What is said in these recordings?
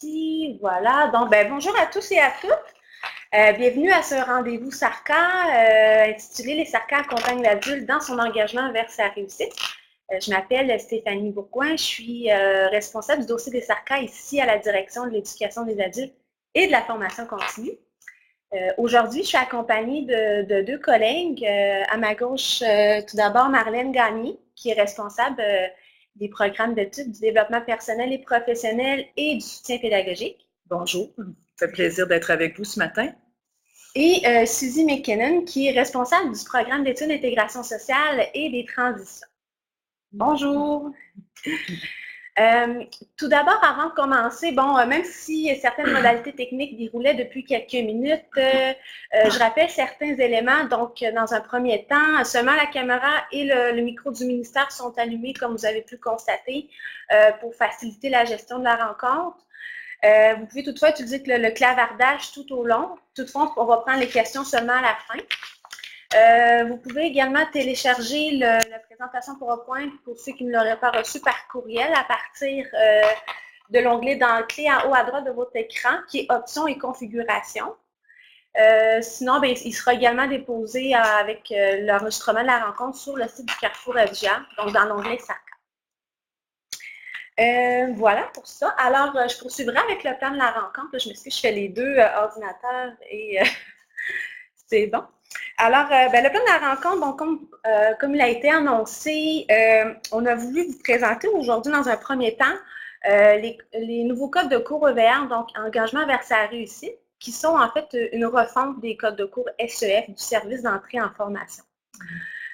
Merci. Voilà. Donc, bonjour à tous et à toutes. Bienvenue à ce rendez-vous SARCA intitulé Les SARCA accompagnent l'adulte dans son engagement vers sa réussite. Je m'appelle Stéphanie Bourgoin. Je suis responsable du dossier des SARCA ici à la direction de l'éducation des adultes et de la formation continue. Aujourd'hui, je suis accompagnée de deux collègues. À ma gauche, tout d'abord, Marlène Gagné, qui est responsable des programmes d'études du développement personnel et professionnel et du soutien pédagogique. Bonjour, ça fait plaisir d'être avec vous ce matin. Et Suzy McKinnon, qui est responsable du programme d'études d'intégration sociale et des transitions. Bonjour! Tout d'abord, avant de commencer, même si certaines modalités techniques déroulaient depuis quelques minutes, je rappelle certains éléments. Donc, dans un premier temps, seulement la caméra et le micro du ministère sont allumés, comme vous avez pu le constater, pour faciliter la gestion de la rencontre. Vous pouvez toutefois utiliser le clavardage tout au long. Toutefois, on va prendre les questions seulement à la fin. Vous pouvez également télécharger la présentation PowerPoint pour ceux qui ne l'auraient pas reçue par courriel à partir de l'onglet d'entrée en haut à droite de votre écran qui est Options et configuration. Sinon, il sera également déposé avec l'enregistrement de la rencontre sur le site du Carrefour FGA, donc dans l'onglet SARCA. Voilà pour ça. Alors, je poursuivrai avec le plan de la rencontre. Là, je m'excuse, je fais les deux ordinateurs et c'est bon. Alors, le plan de la rencontre, donc, comme il a été annoncé, on a voulu vous présenter aujourd'hui, dans un premier temps, les nouveaux codes de cours EVR, donc engagement vers sa réussite, qui sont en fait une refonte des codes de cours SEF du service d'entrée en formation.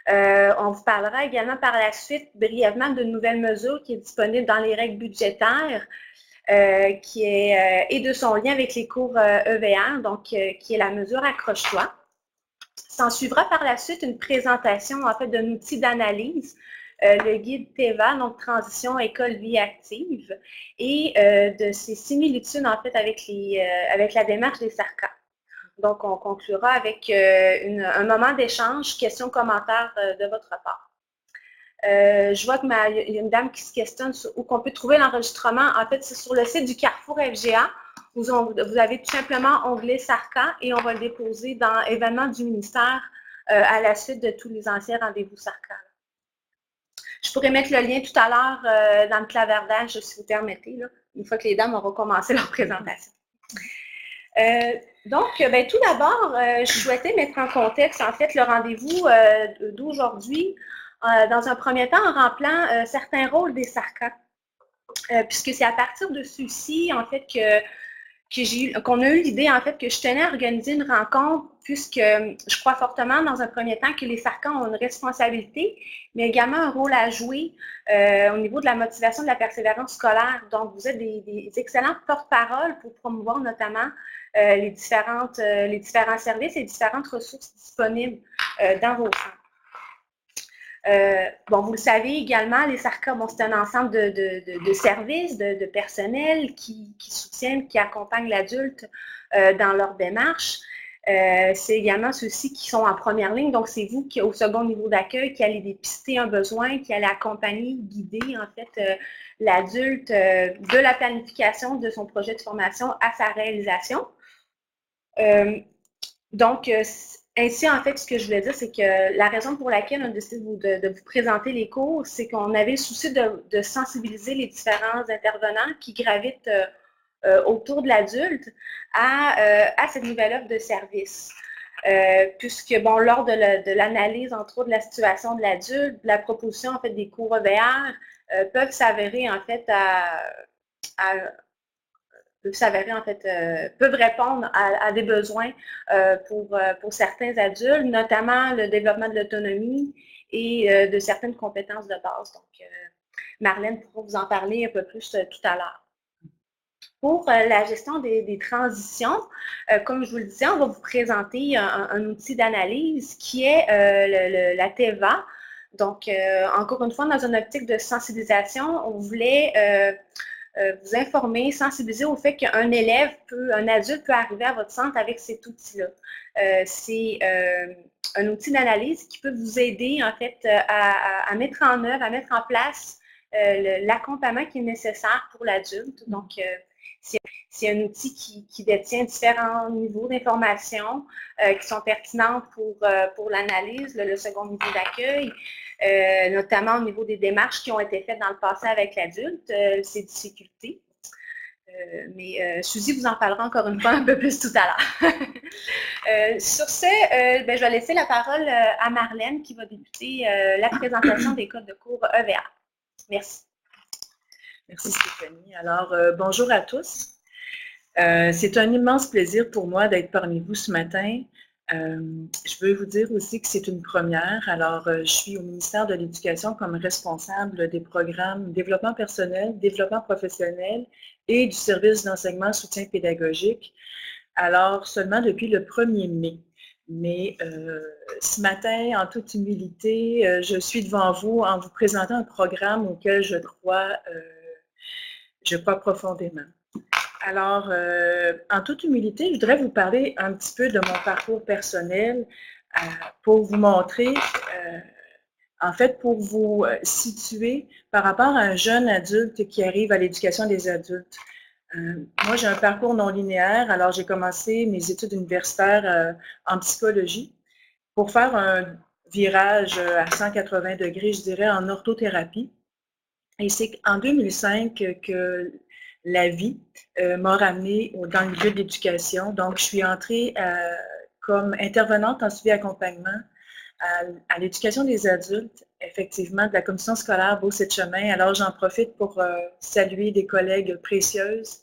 On vous parlera également par la suite brièvement d'une nouvelle mesure qui est disponible dans les règles budgétaires et de son lien avec les cours EVR, donc qui est la mesure Accroche-toi. S'en suivra par la suite une présentation en fait d'un outil d'analyse, le guide TEVA, donc Transition École Vie Active, et de ses similitudes en fait avec la démarche des SARCA. Donc, on conclura avec un moment d'échange, questions-commentaires de votre part. Je vois qu'il y a une dame qui se questionne sur où qu'on peut trouver l'enregistrement. En fait, c'est sur le site du Carrefour FGA. Vous avez tout simplement onglet SARCA et on va le déposer dans événements du ministère à la suite de tous les anciens rendez-vous SARCA. Je pourrais mettre le lien tout à l'heure dans le clavardage, si vous permettez, là, une fois que les dames auront commencé leur présentation. Donc, tout d'abord, je souhaitais mettre en contexte, en fait, le rendez-vous d'aujourd'hui, dans un premier temps, en rappelant certains rôles des SARCA, puisque c'est à partir de ceux-ci, en fait, qu'on a eu l'idée, en fait, que je tenais à organiser une rencontre, puisque je crois fortement, dans un premier temps, que les SARCA ont une responsabilité, mais également un rôle à jouer au niveau de la motivation de la persévérance scolaire. Donc, vous êtes des excellents porte-parole pour promouvoir notamment les différents services et les différentes ressources disponibles dans vos centres. Vous le savez également, les SARCA, c'est un ensemble de services, de personnel qui soutiennent, qui accompagnent l'adulte dans leur démarche. C'est également ceux-ci qui sont en première ligne, donc c'est vous qui, au second niveau d'accueil, qui allez dépister un besoin, qui allez accompagner, guider en fait l'adulte de la planification de son projet de formation à sa réalisation. Ainsi, en fait, ce que je voulais dire, c'est que la raison pour laquelle on a décidé de vous présenter les cours, c'est qu'on avait le souci de sensibiliser les différents intervenants qui gravitent autour de l'adulte à cette nouvelle offre de service. Puisque, lors de l'analyse, entre autres, de la situation de l'adulte, de la proposition, en fait, des cours EVR, peuvent s'avérer, en fait, peuvent répondre à des besoins pour certains adultes, notamment le développement de l'autonomie et de certaines compétences de base. Donc, Marlène pourra vous en parler un peu plus tout à l'heure. Pour la gestion des transitions, comme je vous le disais, on va vous présenter un outil d'analyse qui est la TEVA. Donc, encore une fois, dans une optique de sensibilisation, on voulait vous informer, sensibiliser au fait qu'un adulte peut arriver à votre centre avec cet outil-là. C'est un outil d'analyse qui peut vous aider en fait à mettre en œuvre, à mettre en place l'accompagnement qui est nécessaire pour l'adulte. Donc, C'est un outil qui détient différents niveaux d'information qui sont pertinentes pour l'analyse, le second niveau d'accueil, notamment au niveau des démarches qui ont été faites dans le passé avec l'adulte, ses difficultés. Mais Suzy vous en parlera encore une fois un peu plus tout à l'heure. Sur ce, je vais laisser la parole à Marlène qui va débuter la présentation des codes de cours EVA. Merci. Merci Stéphanie. Alors, bonjour à tous. C'est un immense plaisir pour moi d'être parmi vous ce matin. Je veux vous dire aussi que c'est une première. Alors, je suis au ministère de l'Éducation comme responsable des programmes développement personnel, développement professionnel et du service d'enseignement soutien pédagogique. Alors, seulement depuis le 1er mai. Mais ce matin, en toute humilité, je suis devant vous en vous présentant un programme auquel je crois profondément. Alors, en toute humilité, je voudrais vous parler un petit peu de mon parcours personnel pour vous montrer, en fait, pour vous situer par rapport à un jeune adulte qui arrive à l'éducation des adultes. Moi, j'ai un parcours non linéaire, alors j'ai commencé mes études universitaires en psychologie pour faire un virage à 180 degrés, je dirais, en orthothérapie. Et c'est en 2005 que la vie m'a ramenée dans le milieu de l'éducation. Donc, je suis entrée comme intervenante en suivi accompagnement à l'éducation des adultes, effectivement, de la commission scolaire Beau-Sept-Chemin. Alors, j'en profite pour saluer des collègues précieuses,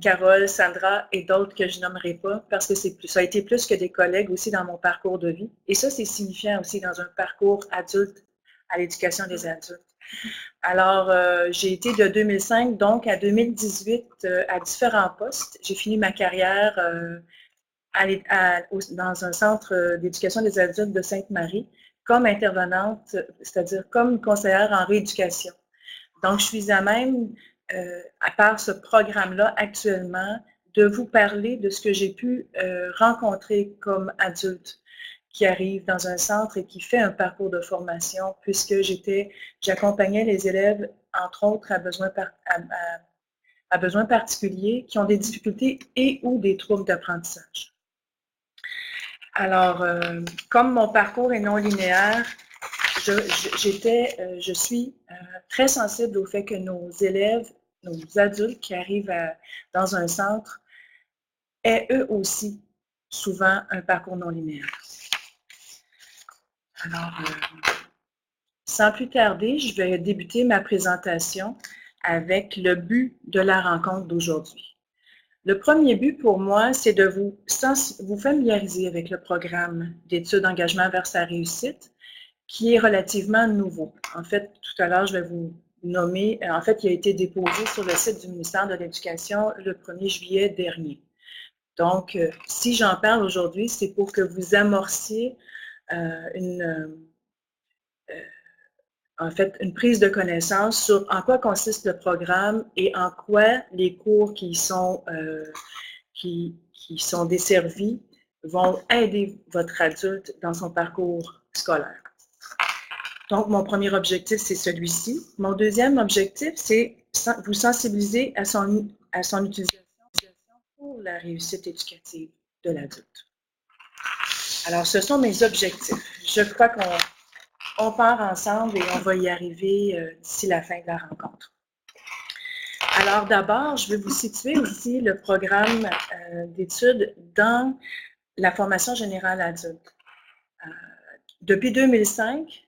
Carole, Sandra et d'autres que je nommerai pas, parce que ça a été plus que des collègues aussi dans mon parcours de vie. Et ça, c'est signifiant aussi dans un parcours adulte à l'éducation des adultes. Alors, j'ai été de 2005 donc à 2018 à différents postes. J'ai fini ma carrière dans un centre d'éducation des adultes de Sainte-Marie comme intervenante, c'est-à-dire comme conseillère en rééducation. Donc, je suis à même, à part ce programme-là actuellement, de vous parler de ce que j'ai pu rencontrer comme adulte qui arrive dans un centre et qui fait un parcours de formation, puisque j'accompagnais les élèves, entre autres, à besoins particuliers, qui ont des difficultés et ou des troubles d'apprentissage. Alors, comme mon parcours est non linéaire, je suis très sensible au fait que nos élèves, nos adultes qui arrivent dans un centre, aient eux aussi souvent un parcours non linéaire. Alors, sans plus tarder, je vais débuter ma présentation avec le but de la rencontre d'aujourd'hui. Le premier but pour moi, c'est de vous familiariser avec le programme d'études d'engagement vers sa réussite, qui est relativement nouveau. En fait, tout à l'heure, je vais vous nommer, en fait, il a été déposé sur le site du ministère de l'Éducation le 1er juillet dernier. Donc, si j'en parle aujourd'hui, c'est pour que vous amorciez une prise de connaissance sur en quoi consiste le programme et en quoi les cours qui sont desservis vont aider votre adulte dans son parcours scolaire. Donc, mon premier objectif, c'est celui-ci. Mon deuxième objectif, c'est vous sensibiliser à son utilisation pour la réussite éducative de l'adulte. Alors, ce sont mes objectifs. Je crois qu'on part ensemble et on va y arriver d'ici la fin de la rencontre. Alors, d'abord, je vais vous situer aussi le programme d'études dans la formation générale adulte. Depuis 2005,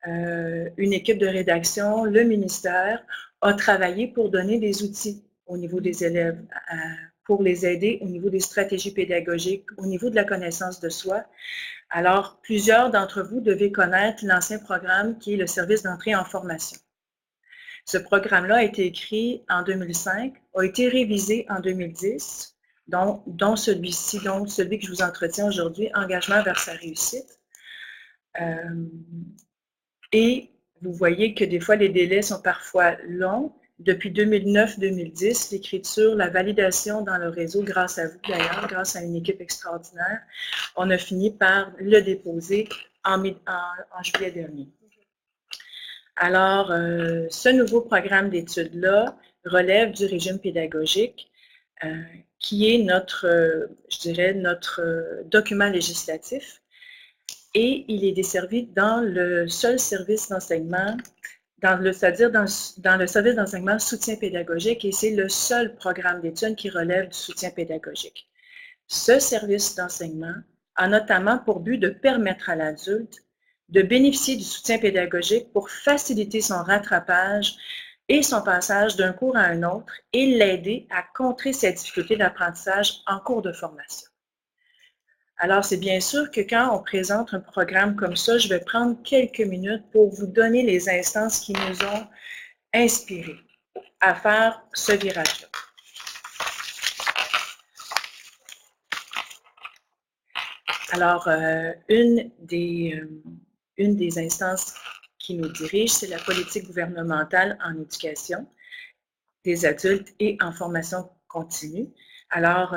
une équipe de rédaction, le ministère, a travaillé pour donner des outils au niveau des élèves, pour les aider au niveau des stratégies pédagogiques, au niveau de la connaissance de soi. Alors, plusieurs d'entre vous devez connaître l'ancien programme qui est le service d'entrée en formation. Ce programme-là a été écrit en 2005, a été révisé en 2010, dont celui-ci, donc celui que je vous entretiens aujourd'hui, Engagement vers sa réussite. Et vous voyez que des fois, les délais sont parfois longs. Depuis 2009-2010, l'écriture, la validation dans le réseau, grâce à vous d'ailleurs, grâce à une équipe extraordinaire, on a fini par le déposer en juillet dernier. Alors, ce nouveau programme d'études-là relève du régime pédagogique, qui est notre, je dirais, notre document législatif. Et il est desservi dans le seul service d'enseignement, c'est-à-dire dans le service d'enseignement soutien pédagogique, et c'est le seul programme d'études qui relève du soutien pédagogique. Ce service d'enseignement a notamment pour but de permettre à l'adulte de bénéficier du soutien pédagogique pour faciliter son rattrapage et son passage d'un cours à un autre et l'aider à contrer ses difficultés d'apprentissage en cours de formation. Alors, c'est bien sûr que quand on présente un programme comme ça, je vais prendre quelques minutes pour vous donner les instances qui nous ont inspirés à faire ce virage-là. Alors, une des instances qui nous dirige, c'est la politique gouvernementale en éducation des adultes et en formation continue. Alors,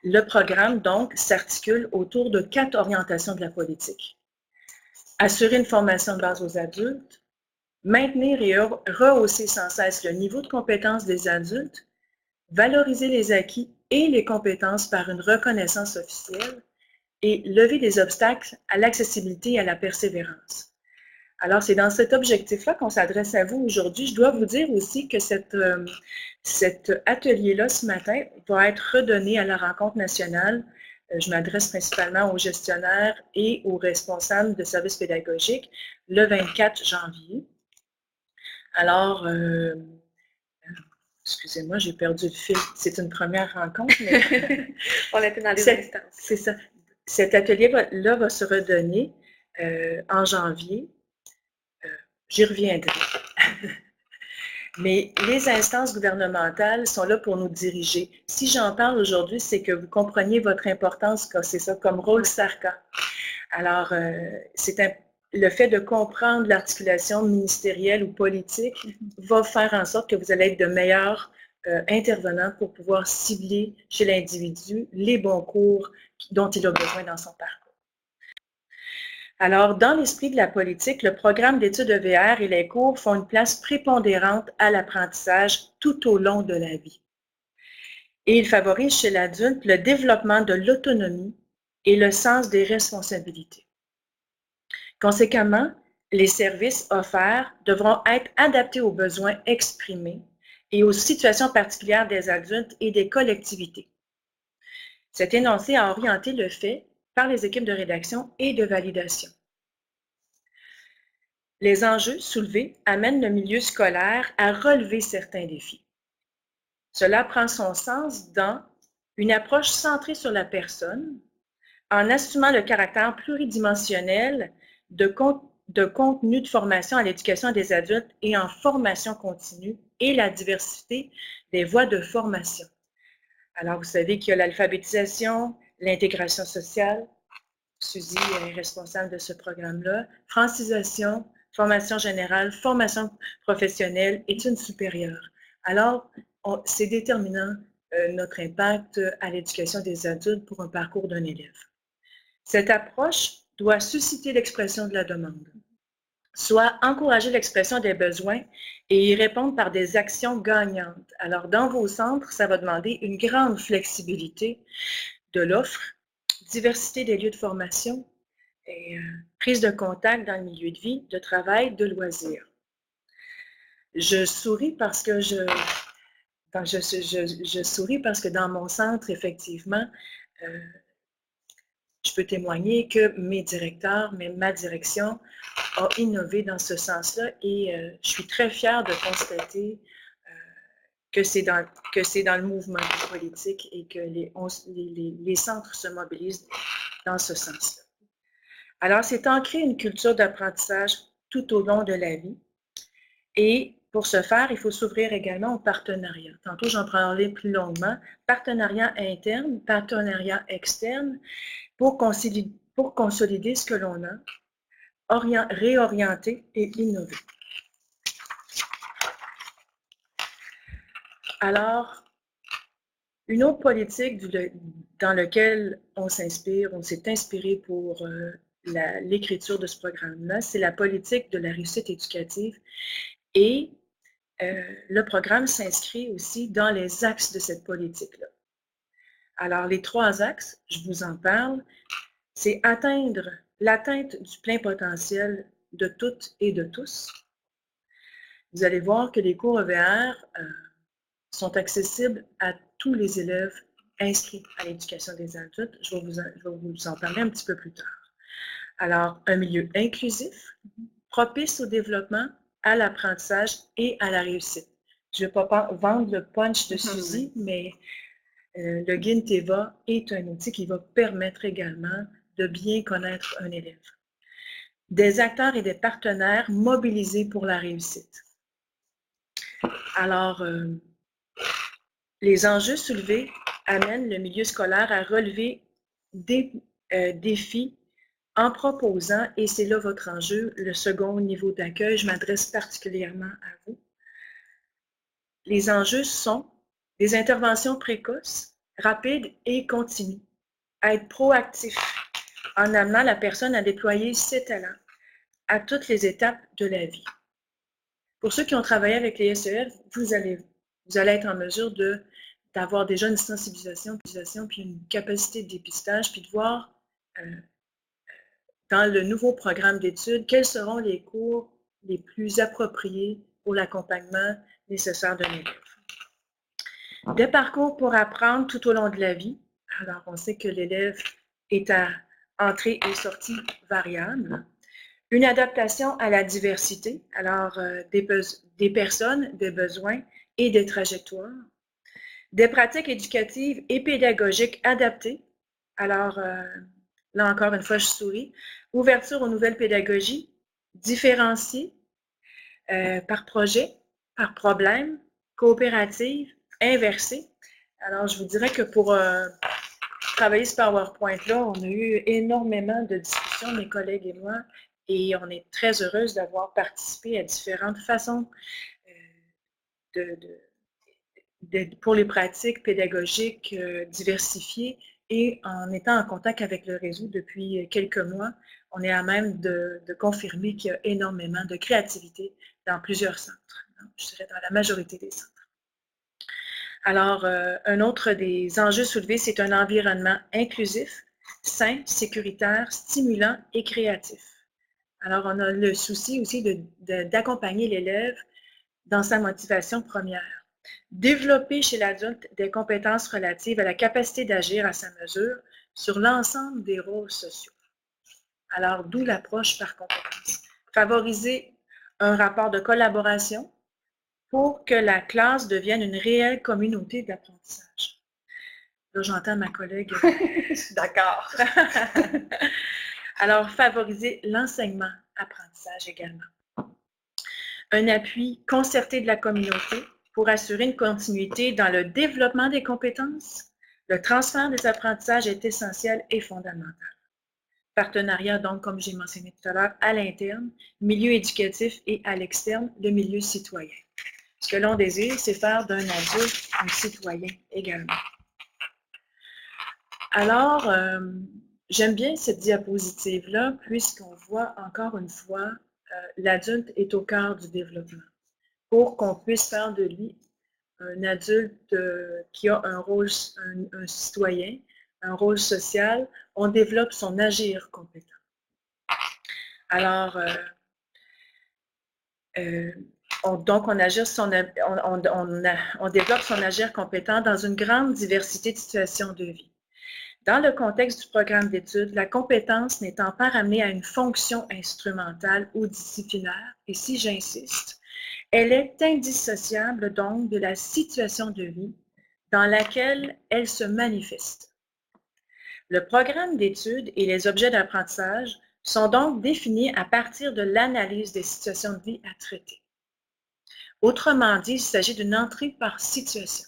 le programme, donc, s'articule autour de 4 orientations de la politique. Assurer une formation de base aux adultes, maintenir et rehausser sans cesse le niveau de compétence des adultes, valoriser les acquis et les compétences par une reconnaissance officielle et lever les obstacles à l'accessibilité et à la persévérance. Alors, c'est dans cet objectif-là qu'on s'adresse à vous aujourd'hui. Je dois vous dire aussi que cet atelier-là, ce matin, va être redonné à la rencontre nationale. Je m'adresse principalement aux gestionnaires et aux responsables de services pédagogiques le 24 janvier. Alors, excusez-moi, j'ai perdu le fil. C'est une première rencontre, mais on était dans les instances. C'est ça. Cet atelier-là va se redonner en janvier. J'y reviendrai. Mais les instances gouvernementales sont là pour nous diriger. Si j'en parle aujourd'hui, c'est que vous compreniez votre importance, c'est ça, comme rôle SARCA. Alors, le fait de comprendre l'articulation ministérielle ou politique va faire en sorte que vous allez être de meilleurs intervenants pour pouvoir cibler chez l'individu les bons cours dont il a besoin dans son parcours. Alors, dans l'esprit de la politique, le programme d'études EVR et les cours font une place prépondérante à l'apprentissage tout au long de la vie. Et ils favorisent chez l'adulte le développement de l'autonomie et le sens des responsabilités. Conséquemment, les services offerts devront être adaptés aux besoins exprimés et aux situations particulières des adultes et des collectivités. Cet énoncé a orienté le fait par les équipes de rédaction et de validation. Les enjeux soulevés amènent le milieu scolaire à relever certains défis. Cela prend son sens dans une approche centrée sur la personne, en assumant le caractère pluridimensionnel de contenu de formation à l'éducation des adultes et en formation continue et la diversité des voies de formation. Alors, vous savez qu'il y a l'alphabétisation, l'intégration sociale. Suzy est responsable de ce programme-là. Francisation, formation générale, formation professionnelle, études supérieures. Alors, c'est déterminant notre impact à l'éducation des adultes pour un parcours d'un élève. Cette approche doit susciter l'expression de la demande, soit encourager l'expression des besoins et y répondre par des actions gagnantes. Alors, dans vos centres, ça va demander une grande flexibilité de l'offre, diversité des lieux de formation et prise de contact dans le milieu de vie, de travail, de loisirs. Je souris parce que je souris parce que dans mon centre, effectivement, je peux témoigner que mes directeurs, ma direction a innové dans ce sens-là et je suis très fière de constater que c'est dans le mouvement politique et que les centres se mobilisent dans ce sens-là. Alors, c'est ancrer une culture d'apprentissage tout au long de la vie et pour ce faire, il faut s'ouvrir également au partenariat. Tantôt, j'en parlais plus longuement. Partenariat interne, partenariat externe, pour consolider ce que l'on a, réorienter et innover. Alors, une autre politique dans laquelle on s'est inspiré pour l'écriture de ce programme-là, c'est la politique de la réussite éducative et le programme s'inscrit aussi dans les axes de cette politique-là. Alors, les 3 axes, je vous en parle, c'est atteindre l'atteinte du plein potentiel de toutes et de tous. Vous allez voir que les cours EVR sont accessibles à tous les élèves inscrits à l'éducation des adultes. Je vais vous en parler un petit peu plus tard. Alors, un milieu inclusif, propice au développement, à l'apprentissage et à la réussite. Je ne vais pas vendre le punch de Suzy, mais le guide Teva est un outil qui va permettre également de bien connaître un élève. Des acteurs et des partenaires mobilisés pour la réussite. Alors, les enjeux soulevés amènent le milieu scolaire à relever des défis en proposant, et c'est là votre enjeu, le second niveau d'accueil, je m'adresse particulièrement à vous. Les enjeux sont des interventions précoces, rapides et continues, à être proactif en amenant la personne à déployer ses talents à toutes les étapes de la vie. Pour ceux qui ont travaillé avec les SEF, vous allez être en mesure d'avoir déjà une sensibilisation, puis une capacité de dépistage, puis de voir dans le nouveau programme d'études quels seront les cours les plus appropriés pour l'accompagnement nécessaire d'un élève. Des parcours pour apprendre tout au long de la vie. Alors, on sait que l'élève est à entrée et sortie variable. Une adaptation à la diversité, alors des personnes, des besoins et des trajectoires. Des pratiques éducatives et pédagogiques adaptées. Alors, là encore une fois, je souris. Ouverture aux nouvelles pédagogies, différenciées par projet, par problème, coopérative, inversée. Alors, je vous dirais que pour travailler ce PowerPoint-là, on a eu énormément de discussions, mes collègues et moi, et on est très heureuse d'avoir participé à différentes façons pour les pratiques pédagogiques diversifiées et en étant en contact avec le réseau depuis quelques mois, on est à même de confirmer qu'il y a énormément de créativité dans plusieurs centres, je dirais dans la majorité des centres. Alors, un autre des enjeux soulevés, c'est un environnement inclusif, sain, sécuritaire, stimulant et créatif. Alors, on a le souci aussi d'accompagner l'élève dans sa motivation première. Développer chez l'adulte des compétences relatives à la capacité d'agir à sa mesure sur l'ensemble des rôles sociaux. Alors, d'où l'approche par compétence. Favoriser un rapport de collaboration pour que la classe devienne une réelle communauté d'apprentissage. Là, j'entends ma collègue. D'accord. Alors, favoriser l'enseignement-apprentissage également. Un appui concerté de la communauté pour assurer une continuité dans le développement des compétences. Le transfert des apprentissages est essentiel et fondamental. Partenariat, donc, comme j'ai mentionné tout à l'heure, à l'interne, milieu éducatif et à l'externe, le milieu citoyen. Ce que l'on désire, c'est faire d'un adulte un citoyen également. Alors, j'aime bien cette diapositive-là, puisqu'on voit encore une fois, l'adulte est au cœur du développement. Pour qu'on puisse faire de lui un adulte qui a un rôle, un citoyen, un rôle social, on développe son agir compétent. Alors, donc, on développe son agir compétent dans une grande diversité de situations de vie. Dans le contexte du programme d'études, la compétence n'étant pas ramenée à une fonction instrumentale ou disciplinaire, et si j'insiste, elle est indissociable donc de la situation de vie dans laquelle elle se manifeste. Le programme d'études et les objets d'apprentissage sont donc définis à partir de l'analyse des situations de vie à traiter. Autrement dit, il s'agit d'une entrée par situation.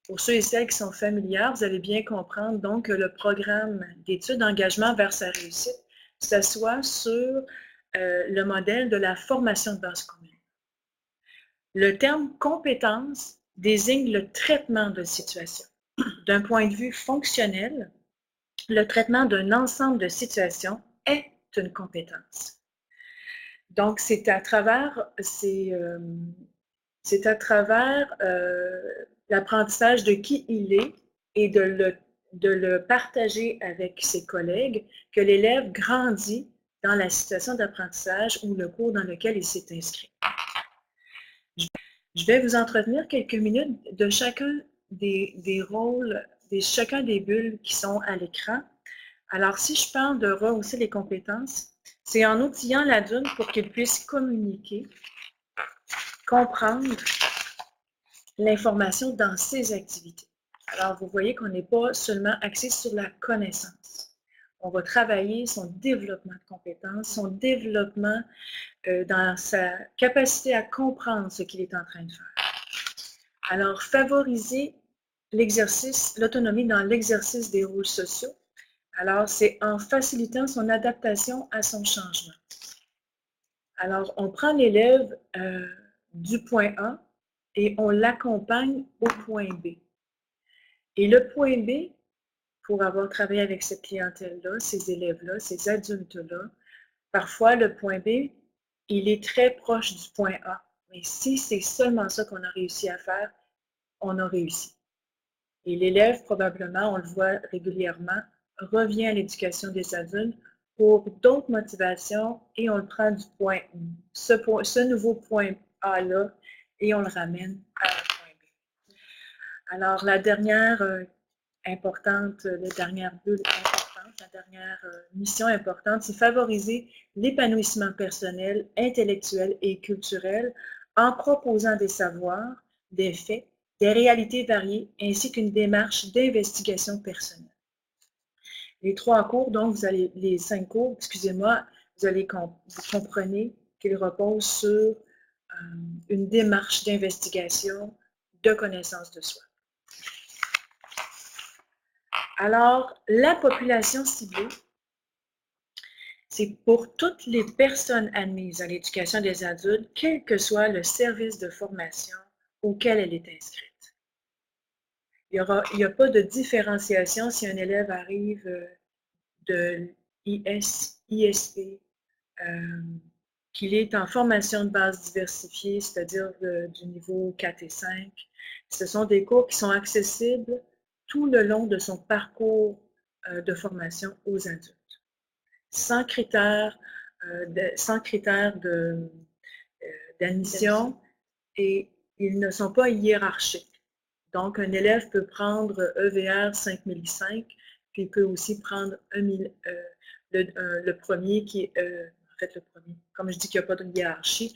Pour ceux et celles qui sont familières, vous allez bien comprendre donc que le programme d'études d'engagement vers sa réussite s'assoit sur le modèle de la formation de base commune. Le terme compétence désigne le traitement de situation. D'un point de vue fonctionnel, le traitement d'un ensemble de situations est une compétence. Donc, c'est à travers l'apprentissage de qui il est et de le partager avec ses collègues que l'élève grandit dans la situation d'apprentissage ou le cours dans lequel il s'est inscrit. Je vais vous entretenir quelques minutes de chacun des rôles, chacun des bulles qui sont à l'écran. Alors, si je parle de rehausser les compétences, c'est en outillant l'adulte pour qu'il puisse communiquer, comprendre l'information dans ses activités. Alors, vous voyez qu'on n'est pas seulement axé sur la connaissance. On va travailler son développement de compétences, son développement dans sa capacité à comprendre ce qu'il est en train de faire. Alors, favoriser l'exercice, l'autonomie dans l'exercice des rôles sociaux. Alors, c'est en facilitant son adaptation à son changement. Alors, on prend l'élève du point A et on l'accompagne au point B. Et le point B, pour avoir travaillé avec cette clientèle-là, ces élèves-là, ces adultes-là, parfois le point B, il est très proche du point A. Mais si c'est seulement ça qu'on a réussi à faire, on a réussi. Et l'élève, probablement, on le voit régulièrement, revient à l'éducation des adultes pour d'autres motivations et on le prend du point, ce nouveau point A-là et on le ramène à un point B. Alors, la dernière importante, la dernière bulle importante, la dernière mission importante, c'est favoriser l'épanouissement personnel, intellectuel et culturel en proposant des savoirs, des faits, des réalités variées, ainsi qu'une démarche d'investigation personnelle. Les 3 cours, donc, les 5 cours, excusez-moi, vous comprenez qu'ils reposent sur une démarche d'investigation, de connaissance de soi. Alors, la population ciblée, c'est pour toutes les personnes admises à l'éducation des adultes, quel que soit le service de formation auquel elle est inscrite. Il n'y a pas de différenciation si un élève arrive de ISP, qu'il est en formation de base diversifiée, c'est-à-dire du niveau 4 et 5. Ce sont des cours qui sont accessibles tout le long de son parcours de formation aux adultes, sans critères d'admission et ils ne sont pas hiérarchiques. Donc, un élève peut prendre EVR 5005, puis il peut aussi prendre le premier qui est, en fait, le premier, comme je dis qu'il n'y a pas de hiérarchie,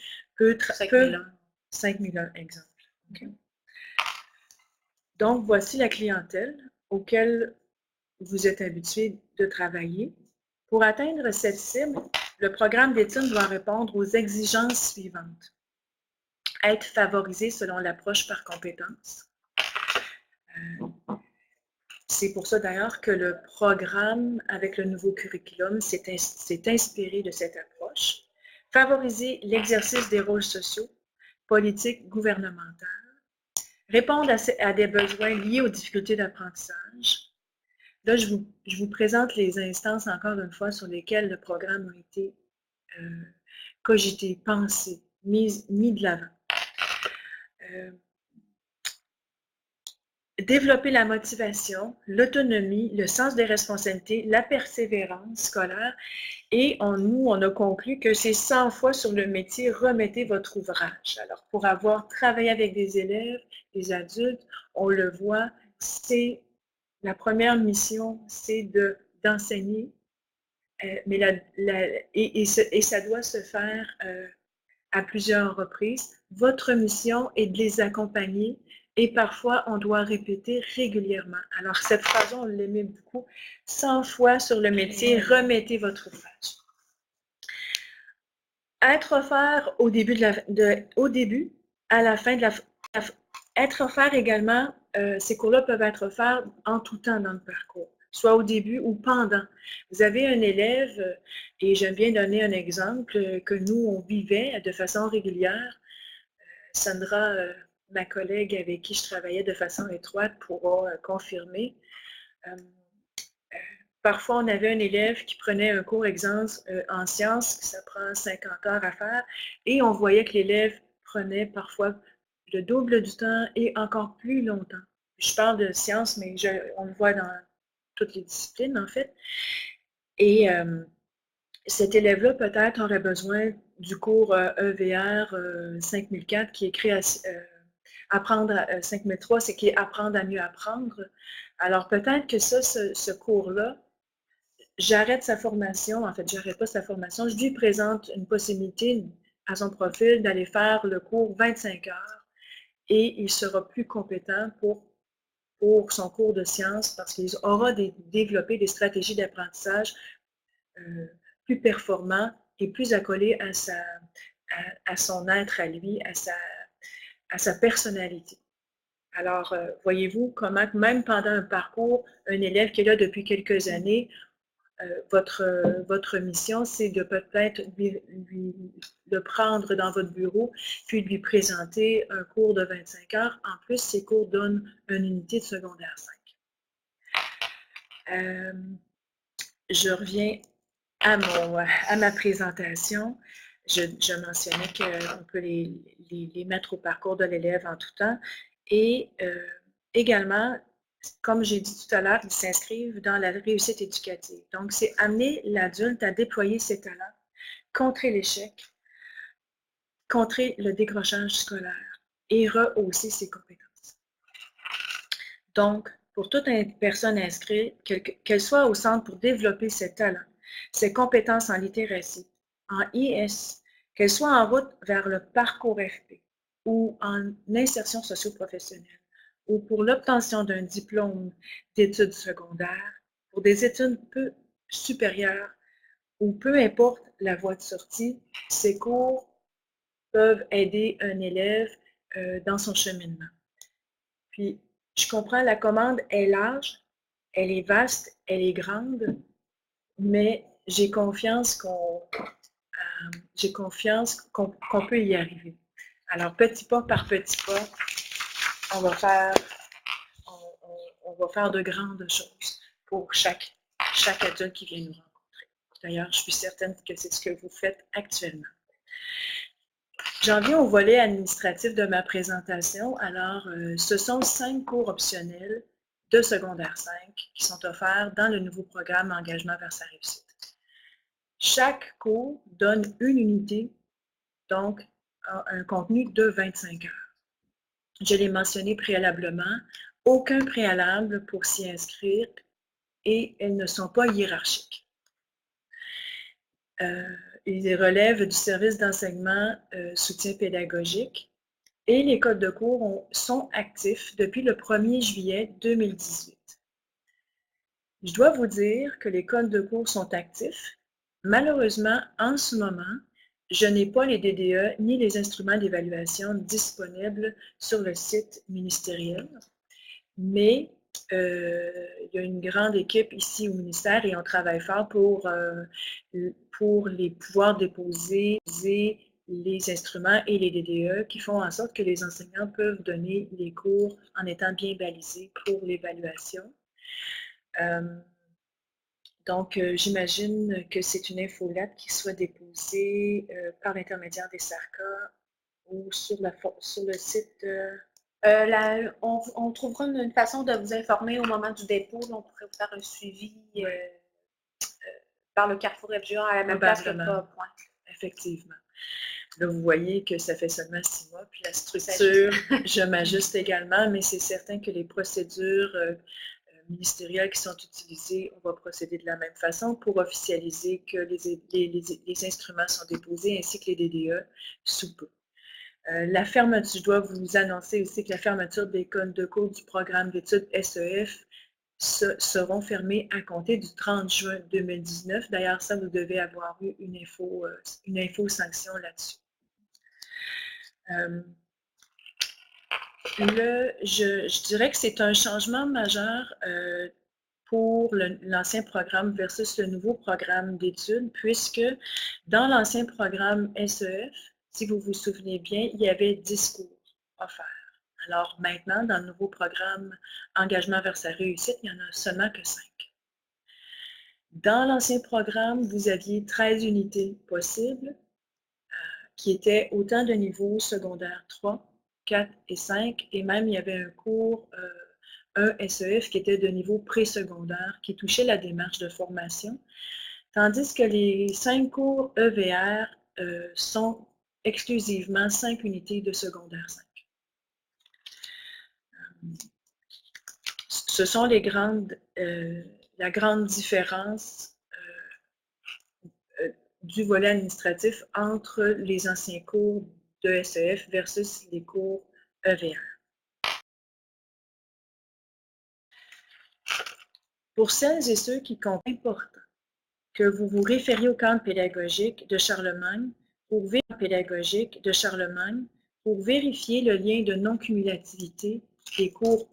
5001, exemple. Okay. Donc, voici la clientèle auquel vous êtes habitué de travailler. Pour atteindre cette cible, le programme d'études doit répondre aux exigences suivantes. Être favorisé selon l'approche par compétence. C'est pour ça d'ailleurs que le programme avec le nouveau curriculum s'est inspiré de cette approche. Favoriser l'exercice des rôles sociaux, politiques, gouvernementales. Répondre à des besoins liés aux difficultés d'apprentissage. Là, je vous présente les instances, encore une fois, sur lesquelles le programme a été cogité, pensé, mis de l'avant. Développer la motivation, l'autonomie, le sens des responsabilités, la persévérance scolaire. Et nous, on a conclu que c'est 100 fois sur le métier, remettez votre ouvrage. Alors, pour avoir travaillé avec des élèves, des adultes, on le voit, c'est la première mission, c'est d'enseigner, mais et ça doit se faire à plusieurs reprises. Votre mission est de les accompagner et parfois on doit répéter régulièrement. Alors cette phrase, on l'aimait beaucoup. 100 fois sur le métier, remettez votre ouvrage. Être offert au début, à la fin de être offert également, ces cours-là peuvent être offerts en tout temps dans le parcours, soit au début ou pendant. Vous avez un élève, et j'aime bien donner un exemple que nous, on vivait de façon régulière. Sandra, ma collègue avec qui je travaillais de façon étroite, pourra confirmer. Parfois, on avait un élève qui prenait un cours en sciences, ça prend 50 heures à faire, et on voyait que l'élève prenait parfois le double du temps et encore plus longtemps. Je parle de sciences, mais on le voit dans toutes les disciplines, en fait. Et cet élève-là, peut-être, aurait besoin du cours EVR 5004 qui est écrit Apprendre à 5003, c'est qui est Apprendre à mieux apprendre. Alors, peut-être que ça, ce cours-là, j'arrête sa formation, en fait, j'arrête pas sa formation, je lui présente une possibilité à son profil d'aller faire le cours 25 heures et il sera plus compétent pour son cours de sciences parce qu'il aura développé des stratégies d'apprentissage plus performants et plus accolés à son être à lui, à sa personnalité. Alors, voyez-vous comment, même pendant un parcours, un élève qui est là depuis quelques années, votre mission, c'est de peut-être le prendre dans votre bureau, puis de lui présenter un cours de 25 heures. En plus, ces cours donnent une unité de secondaire 5. Je reviens à ma présentation. Je mentionnais qu'on peut les mettre au parcours de l'élève en tout temps. Et également, comme j'ai dit tout à l'heure, ils s'inscrivent dans la réussite éducative. Donc, c'est amener l'adulte à déployer ses talents, contrer l'échec, contrer le décrochage scolaire et rehausser ses compétences. Donc, pour toute personne inscrite, qu'elle soit au centre pour développer ses talents, ses compétences en littératie, en IS, qu'elle soit en route vers le parcours FP ou en insertion socio-professionnelle, ou pour l'obtention d'un diplôme d'études secondaires, pour des études peu supérieures, ou peu importe la voie de sortie, ces cours peuvent aider un élève dans son cheminement. Puis, je comprends, la commande est large, elle est vaste, elle est grande, mais j'ai confiance qu'on peut y arriver. Alors, petit pas par petit pas, on va faire de grandes choses pour chaque adulte qui vient nous rencontrer. D'ailleurs, je suis certaine que c'est ce que vous faites actuellement. J'en viens au volet administratif de ma présentation. Alors, ce sont 5 cours optionnels de secondaire 5 qui sont offerts dans le nouveau programme Engagement vers sa réussite. Chaque cours donne une unité, donc un contenu de 25 heures. Je l'ai mentionné préalablement, aucun préalable pour s'y inscrire et elles ne sont pas hiérarchiques. Ils relèvent du service d'enseignement soutien pédagogique et les codes de cours sont actifs depuis le 1er juillet 2018. Je dois vous dire que les codes de cours sont actifs. Malheureusement, en ce moment, je n'ai pas les DDE ni les instruments d'évaluation disponibles sur le site ministériel, mais il y a une grande équipe ici au ministère et on travaille fort pour les pouvoir déposer les instruments et les DDE qui font en sorte que les enseignants peuvent donner les cours en étant bien balisés pour l'évaluation. Donc, j'imagine que c'est une infolette qui soit déposée par l'intermédiaire des SARCA ou sur le site. On trouvera une façon de vous informer au moment du dépôt. On pourrait vous faire un suivi par le Carrefour FGA à la même place que point. Effectivement. Là, vous voyez que ça fait seulement 6 mois. Puis la structure, je m'ajuste également, mais c'est certain que les procédures ministérielles qui sont utilisées, on va procéder de la même façon pour officialiser que les instruments sont déposés ainsi que les DDE sous peu. La fermeture, je dois vous annoncer aussi que la fermeture des codes de cours du programme d'études SEF seront fermés à compter du 30 juin 2019. D'ailleurs, ça, vous devez avoir eu une info sanction là-dessus. Je dirais que c'est un changement majeur pour l'ancien programme versus le nouveau programme d'études, puisque dans l'ancien programme SEF, si vous vous souvenez bien, il y avait 10 cours offerts. Alors maintenant, dans le nouveau programme Engagement vers sa réussite, il n'y en a seulement que 5. Dans l'ancien programme, vous aviez 13 unités possibles, qui étaient autant de niveaux secondaires 3, 4 et 5, et même il y avait un cours, un SEF qui était de niveau présecondaire, qui touchait la démarche de formation, tandis que les 5 cours EVR sont exclusivement 5 unités de secondaire 5. Ce sont la grande différence du volet administratif entre les anciens cours de SEF versus les cours EVR. Pour celles et ceux qui comptent important que vous vous référiez au cadre pédagogique de Charlemagne pour vérifier le lien de non-cumulativité des cours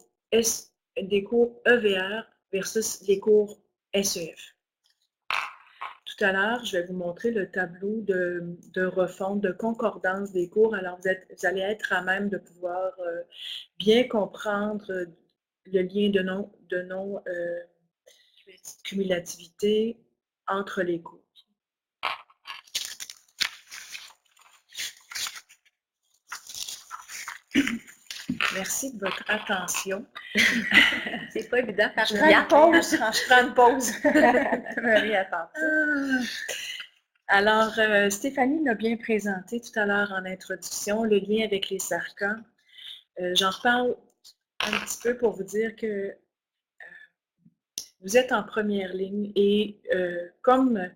EVR versus les cours SEF. Tout à l'heure, je vais vous montrer le tableau de refonte, de concordance des cours. Alors, vous allez être à même de pouvoir bien comprendre le lien de non-cumulativité entre les cours. Merci de votre attention. C'est pas évident faire je prends une pause. Alors, Stéphanie l'a bien présenté tout à l'heure en introduction, le lien avec les SARCA. J'en reparle un petit peu pour vous dire que vous êtes en première ligne et comme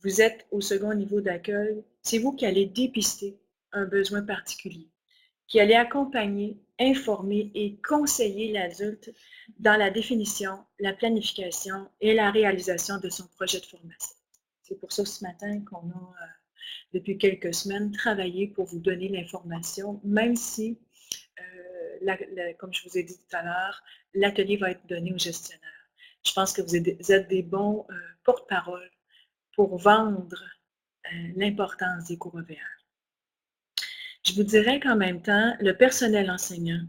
vous êtes au second niveau d'accueil, c'est vous qui allez dépister un besoin particulier, qui allez accompagner, informer et conseiller l'adulte dans la définition, la planification et la réalisation de son projet de formation. C'est pour ça ce matin qu'on a, depuis quelques semaines, travaillé pour vous donner l'information, même si, comme je vous ai dit tout à l'heure, l'atelier va être donné au gestionnaire. Je pense que vous êtes des bons porte-parole pour vendre l'importance des cours EVR. Je vous dirais qu'en même temps, le personnel enseignant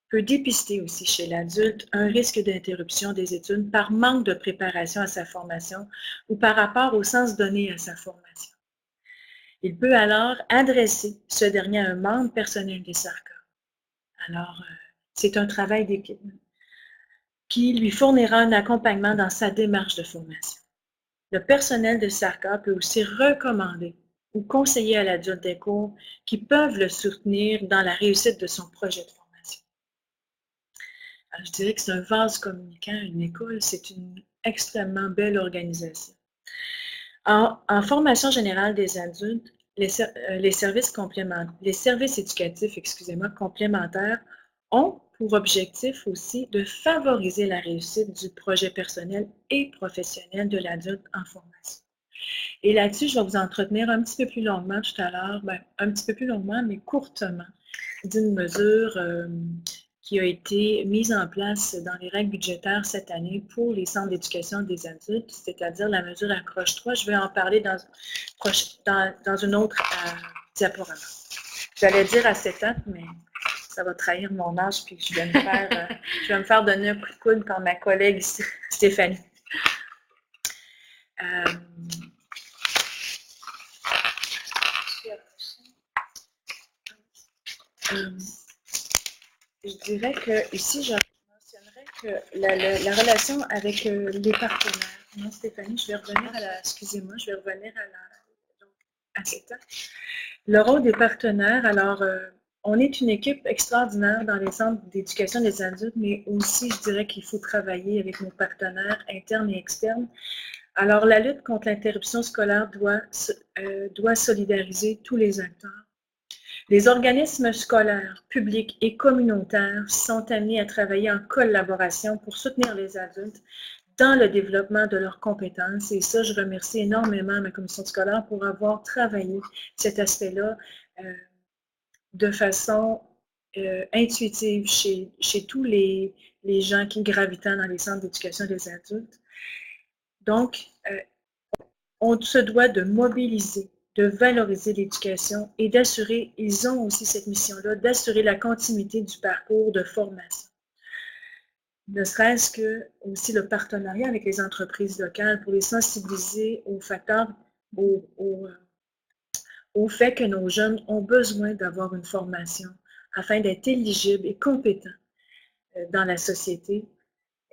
peut dépister aussi chez l'adulte un risque d'interruption des études par manque de préparation à sa formation ou par rapport au sens donné à sa formation. Il peut alors adresser ce dernier à un membre personnel des SARCA. Alors, c'est un travail d'équipe qui lui fournira un accompagnement dans sa démarche de formation. Le personnel de SARCA peut aussi recommander ou conseiller à l'adulte des cours qui peuvent le soutenir dans la réussite de son projet de formation. Alors, je dirais que c'est un vase communicant, une école, c'est une extrêmement belle organisation. En formation générale des adultes, les services éducatifs, complémentaires ont pour objectif aussi de favoriser la réussite du projet personnel et professionnel de l'adulte en formation. Et là-dessus, je vais vous entretenir un petit peu plus longuement tout à l'heure, mais courtement, d'une mesure qui a été mise en place dans les règles budgétaires cette année pour les centres d'éducation des adultes, c'est-à-dire la mesure accroche-toi. Je vais en parler dans une autre diaporama. J'allais dire à 7 ans, mais ça va trahir mon âge, puis je vais me faire donner un coup de coude par ma collègue Stéphanie. Je dirais que ici, je mentionnerais que la relation avec les partenaires. Non, Stéphanie, je vais revenir à cette ans. Le rôle des partenaires, alors, on est une équipe extraordinaire dans les centres d'éducation des adultes, mais aussi, je dirais qu'il faut travailler avec nos partenaires internes et externes. Alors, la lutte contre l'interruption scolaire doit solidariser tous les acteurs. Les organismes scolaires, publics et communautaires sont amenés à travailler en collaboration pour soutenir les adultes dans le développement de leurs compétences. Et ça, je remercie énormément ma commission scolaire pour avoir travaillé cet aspect-là de façon intuitive chez tous les gens qui gravitent dans les centres d'éducation des adultes. Donc, on se doit de mobiliser, de valoriser l'éducation et d'assurer, ils ont aussi cette mission-là, d'assurer la continuité du parcours de formation. ne serait-ce que aussi le partenariat avec les entreprises locales pour les sensibiliser aux facteurs, au fait que nos jeunes ont besoin d'avoir une formation afin d'être éligibles et compétents dans la société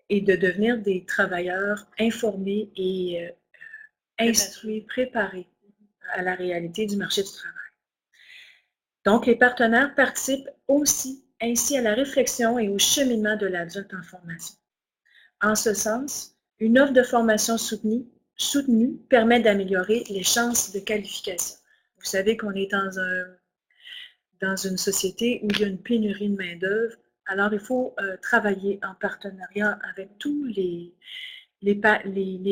et de devenir des travailleurs informés et instruits, préparés à la réalité du marché du travail. Donc, les partenaires participent aussi ainsi à la réflexion et au cheminement de l'adulte en formation. En ce sens, une offre de formation soutenue permet d'améliorer les chances de qualification. Vous savez qu'on est dans une société où il y a une pénurie de main-d'œuvre, alors il faut travailler en partenariat avec tous les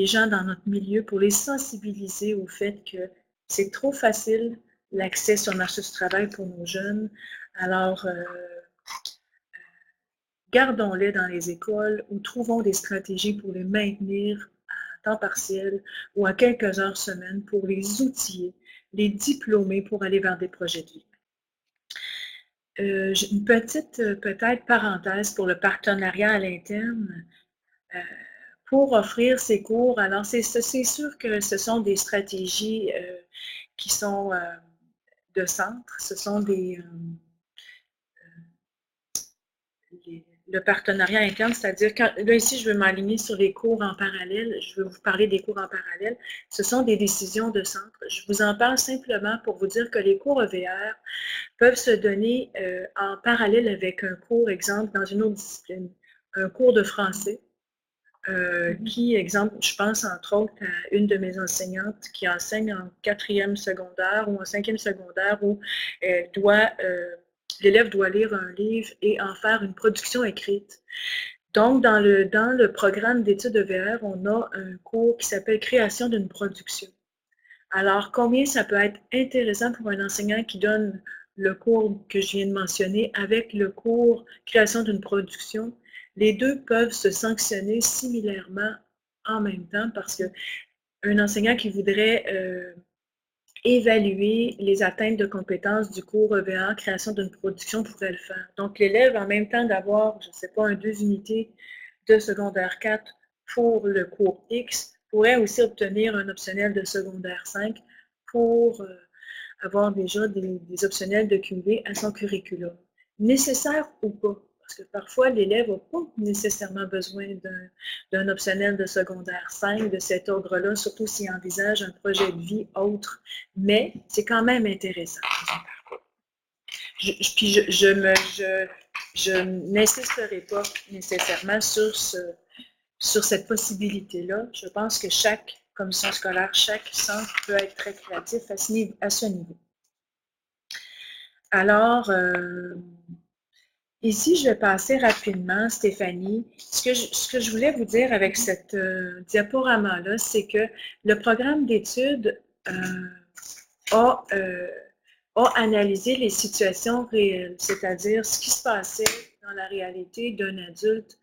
gens dans notre milieu pour les sensibiliser au fait que c'est trop facile l'accès sur le marché du travail pour nos jeunes. Alors, gardons-les dans les écoles ou trouvons des stratégies pour les maintenir à temps partiel ou à quelques heures semaine pour les outiller, les diplômer pour aller vers des projets de vie. Une petite, peut-être, parenthèse pour le partenariat à l'interne. Pour offrir ces cours, alors c'est sûr que ce sont des stratégies qui sont de centre, ce sont le partenariat interne, c'est-à-dire, là ici je veux m'aligner sur les cours en parallèle, je veux vous parler des cours en parallèle, ce sont des décisions de centre. Je vous en parle simplement pour vous dire que les cours EVR peuvent se donner en parallèle avec un cours, exemple, dans une autre discipline, un cours de français, qui, exemple, je pense entre autres à une de mes enseignantes qui enseigne en 4e secondaire ou en 5e secondaire où l'élève doit lire un livre et en faire une production écrite. Donc, dans le programme d'études EVR, on a un cours qui s'appelle « Création d'une production ». Alors, combien ça peut être intéressant pour un enseignant qui donne le cours que je viens de mentionner avec le cours « Création d'une production ». Les deux peuvent se sanctionner similairement en même temps parce qu'un enseignant qui voudrait évaluer les atteintes de compétences du cours EVA, création d'une production, pourrait le faire. Donc, l'élève, en même temps d'avoir, je ne sais pas, 2 unités de secondaire 4 pour le cours X, pourrait aussi obtenir un optionnel de secondaire 5 pour avoir déjà des optionnels de QV à son curriculum. Nécessaire ou pas? Parce que parfois, l'élève n'a pas nécessairement besoin d'un optionnel de secondaire 5 de cet ordre-là, surtout s'il envisage un projet de vie autre. Mais c'est quand même intéressant. Je n'insisterai pas nécessairement sur cette possibilité-là. Je pense que chaque commission scolaire, chaque centre peut être très créatif à ce niveau. Alors, ici, je vais passer rapidement, Stéphanie. Ce que je voulais vous dire avec cette diaporama-là, c'est que le programme d'études a analysé les situations réelles, c'est-à-dire ce qui se passait dans la réalité d'un adulte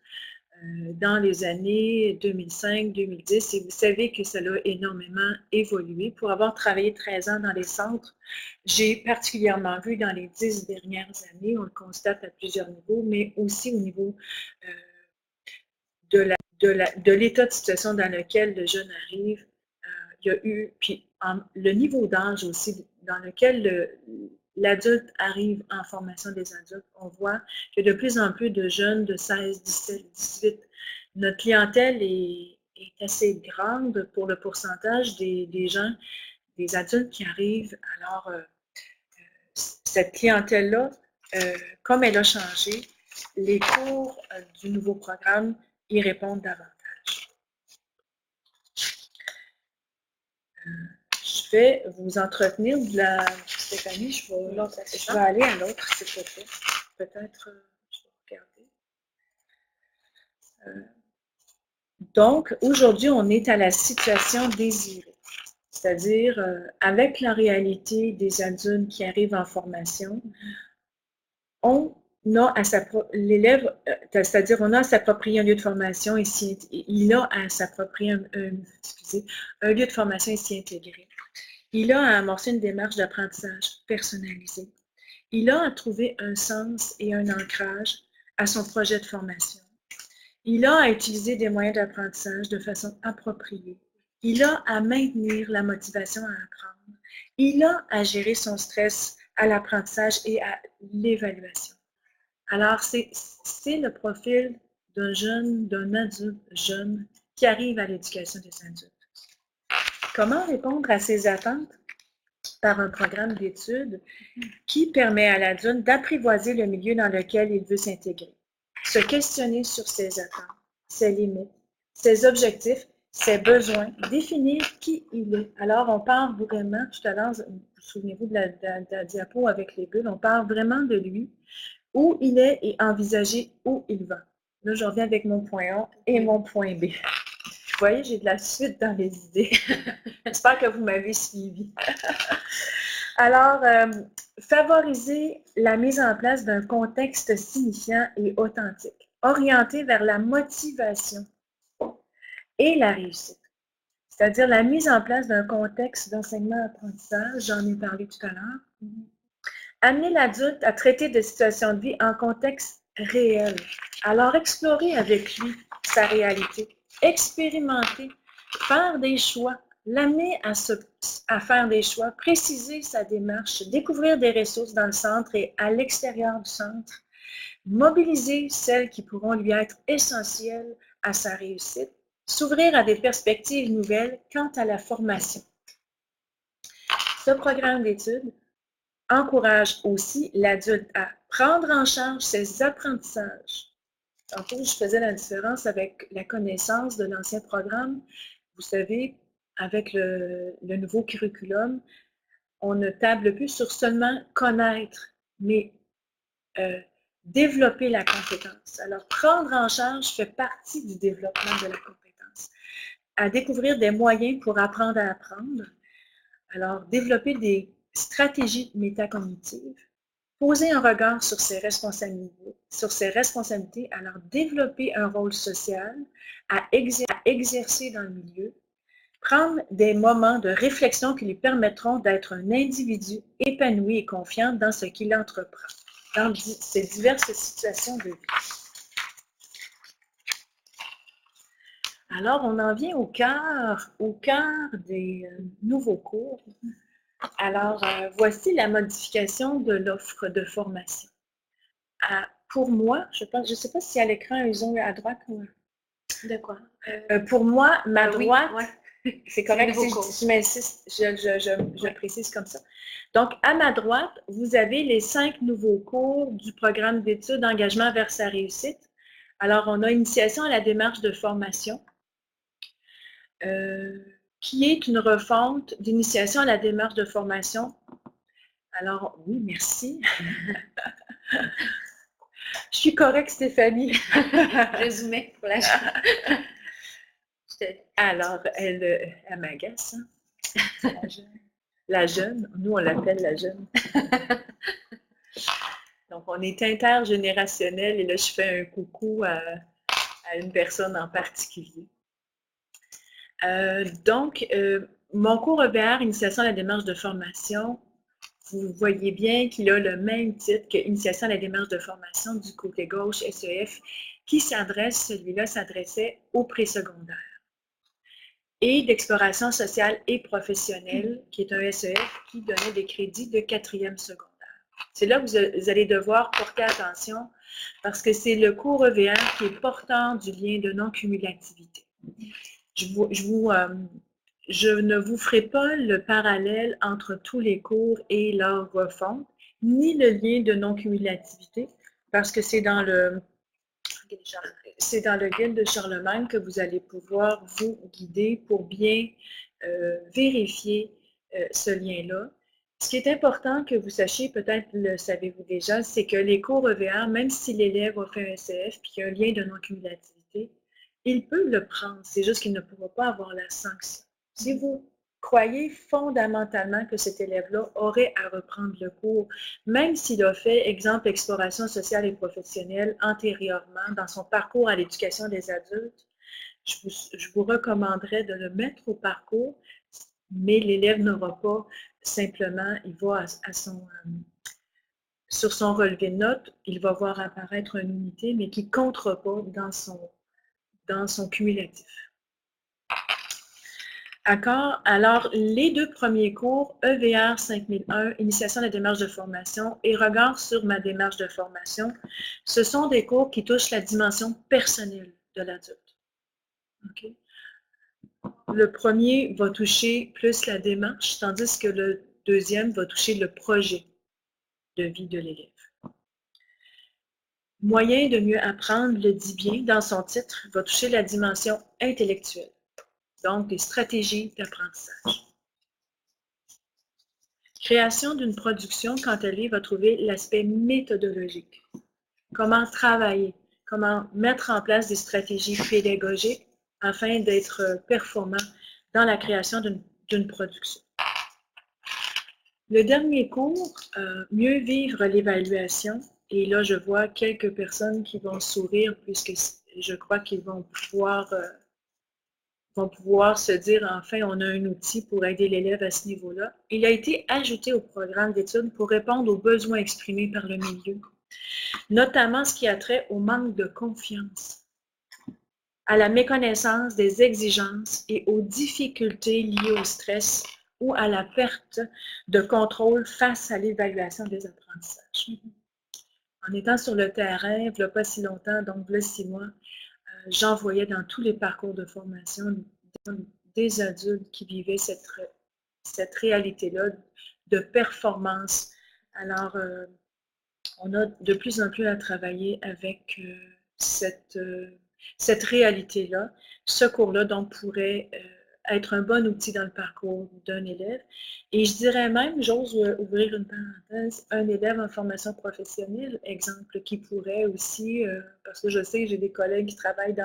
dans les années 2005-2010. Et vous savez que ça a énormément évolué. Pour avoir travaillé 13 ans dans les centres, j'ai particulièrement vu dans les 10 dernières années, on le constate à plusieurs niveaux, mais aussi au niveau de l'état de situation dans lequel le jeune arrive. Il y a eu, puis le niveau d'âge aussi dans lequel l'adulte arrive en formation des adultes, on voit que de plus en plus de jeunes de 16, 17, 18, notre clientèle est assez grande pour le pourcentage des gens, des adultes qui arrivent. Alors, cette clientèle-là, comme elle a changé, les cours du nouveau programme y répondent davantage. Je vais vous entretenir de la... Stéphanie, je vais aller à l'autre, s'il te plaît. Peut-être, je vais regarder. Donc, aujourd'hui, on est à la situation désirée. C'est-à-dire, avec la réalité des adultes qui arrivent en formation, l'élève, c'est-à-dire on a à s'approprier un lieu de formation ici, il a à s'approprier un lieu de formation ici intégré. Il a à amorcer une démarche d'apprentissage personnalisée. Il a à trouver un sens et un ancrage à son projet de formation. Il a à utiliser des moyens d'apprentissage de façon appropriée. Il a à maintenir la motivation à apprendre. Il a à gérer son stress à l'apprentissage et à l'évaluation. Alors, c'est le profil d'un jeune, d'un adulte jeune qui arrive à l'éducation des adultes. Comment répondre à ces attentes? Par un programme d'études qui permet à l'adulte d'apprivoiser le milieu dans lequel il veut s'intégrer, se questionner sur ses attentes, ses limites, ses objectifs, ses besoins, définir qui il est. Alors, on parle vraiment, tout à l'heure, vous souvenez-vous de la diapo avec les bulles, on parle vraiment de lui, où il est et envisager où il va. Là, je reviens avec mon point A et mon point B. Vous voyez, j'ai de la suite dans les idées. J'espère que vous m'avez suivi. Alors, favoriser la mise en place d'un contexte signifiant et authentique, orienté vers la motivation et la réussite. C'est-à-dire la mise en place d'un contexte d'enseignement-apprentissage, j'en ai parlé tout à l'heure. Amener l'adulte à traiter de situations de vie en contexte réel. Alors, explorer avec lui sa réalité, expérimenter, faire des choix, l'amener à faire des choix, préciser sa démarche, découvrir des ressources dans le centre et à l'extérieur du centre, mobiliser celles qui pourront lui être essentielles à sa réussite, s'ouvrir à des perspectives nouvelles quant à la formation. Ce programme d'études encourage aussi l'adulte à prendre en charge ses apprentissages. Tantôt, je faisais la différence avec la connaissance de l'ancien programme. Vous savez, avec le nouveau curriculum, on ne table plus sur seulement connaître, mais développer la compétence. Alors, prendre en charge fait partie du développement de la compétence. À découvrir des moyens pour apprendre à apprendre. Alors, développer des stratégies métacognitives, poser un regard sur ses responsabilités, alors développer un rôle social à exercer dans le milieu, prendre des moments de réflexion qui lui permettront d'être un individu épanoui et confiant dans ce qu'il entreprend, dans ces diverses situations de vie. Alors, on en vient au cœur des nouveaux cours. Alors, voici la modification de l'offre de formation. Pour moi, je ne sais pas si à l'écran, ils ont à droite ou... De quoi? Pour moi, ma droite, oui, ouais. C'est correct si je m'insiste, je précise comme ça. Donc, à ma droite, vous avez les 5 nouveaux cours du programme d'études Engagement vers sa réussite. Alors, on a Initiation à la démarche de formation, qui est une refonte d'initiation à la démarche de formation. Alors, oui, merci. Je suis correcte, Stéphanie. Résumé pour la Alors, elle m'agace. Hein? La jeune, nous on l'appelle la jeune. Donc, on est intergénérationnel et là, je fais un coucou à une personne en particulier. Donc, mon cours EVR, Initiation à la démarche de formation, vous voyez bien qu'il a le même titre que Initiation à la démarche de formation du côté gauche SEF, qui celui-là s'adressait au préscolaire. Et d'exploration sociale et professionnelle, qui est un SEF qui donnait des crédits de 4e secondaire. C'est là que vous allez devoir porter attention parce que c'est le cours EVR qui est porteur du lien de non-cumulativité. Je ne vous ferai pas le parallèle entre tous les cours et leur refonte, ni le lien de non-cumulativité, parce que c'est dans le guide de Charlemagne que vous allez pouvoir vous guider pour bien vérifier ce lien-là. Ce qui est important que vous sachiez, peut-être le savez-vous déjà, c'est que les cours EVR, même si l'élève a fait un CF puis qu'il y a un lien de non-cumulativité, il peut le prendre, c'est juste qu'il ne pourra pas avoir la sanction. Si vous croyez fondamentalement que cet élève-là aurait à reprendre le cours, même s'il a fait, exemple, exploration sociale et professionnelle antérieurement dans son parcours à l'éducation des adultes, je vous recommanderais de le mettre au parcours, mais l'élève n'aura pas simplement, il va sur son relevé de notes, il va voir apparaître une unité, mais qui ne comptera pas dans son dans son cumulatif. D'accord? Alors, les deux premiers cours, EVR 5001, Initiation à la démarche de formation et Regard sur ma démarche de formation, ce sont des cours qui touchent la dimension personnelle de l'adulte. Okay? Le premier va toucher plus la démarche, tandis que le deuxième va toucher le projet de vie de l'élève. Moyen de mieux apprendre, le dit bien dans son titre, va toucher la dimension intellectuelle, donc des stratégies d'apprentissage. Création d'une production, quant à lui, va trouver l'aspect méthodologique. Comment travailler, comment mettre en place des stratégies pédagogiques afin d'être performant dans la création d'une production. Le dernier cours, mieux vivre l'évaluation, et là je vois quelques personnes qui vont sourire puisque je crois qu'ils vont pouvoir se dire enfin on a un outil pour aider l'élève à ce niveau-là. Il a été ajouté au programme d'études pour répondre aux besoins exprimés par le milieu, notamment ce qui a trait au manque de confiance, à la méconnaissance des exigences et aux difficultés liées au stress ou à la perte de contrôle face à l'évaluation des apprentissages. En étant sur le terrain, il n'y a pas si longtemps, donc il y a 6 mois, j'en voyais dans tous les parcours de formation des adultes qui vivaient cette réalité-là de performance. Alors, on a de plus en plus à travailler avec cette réalité-là. Ce cours-là, donc, pourrait être un bon outil dans le parcours d'un élève. Et je dirais même, j'ose ouvrir une parenthèse, un élève en formation professionnelle, exemple, qui pourrait aussi, parce que je sais que j'ai des collègues qui travaillent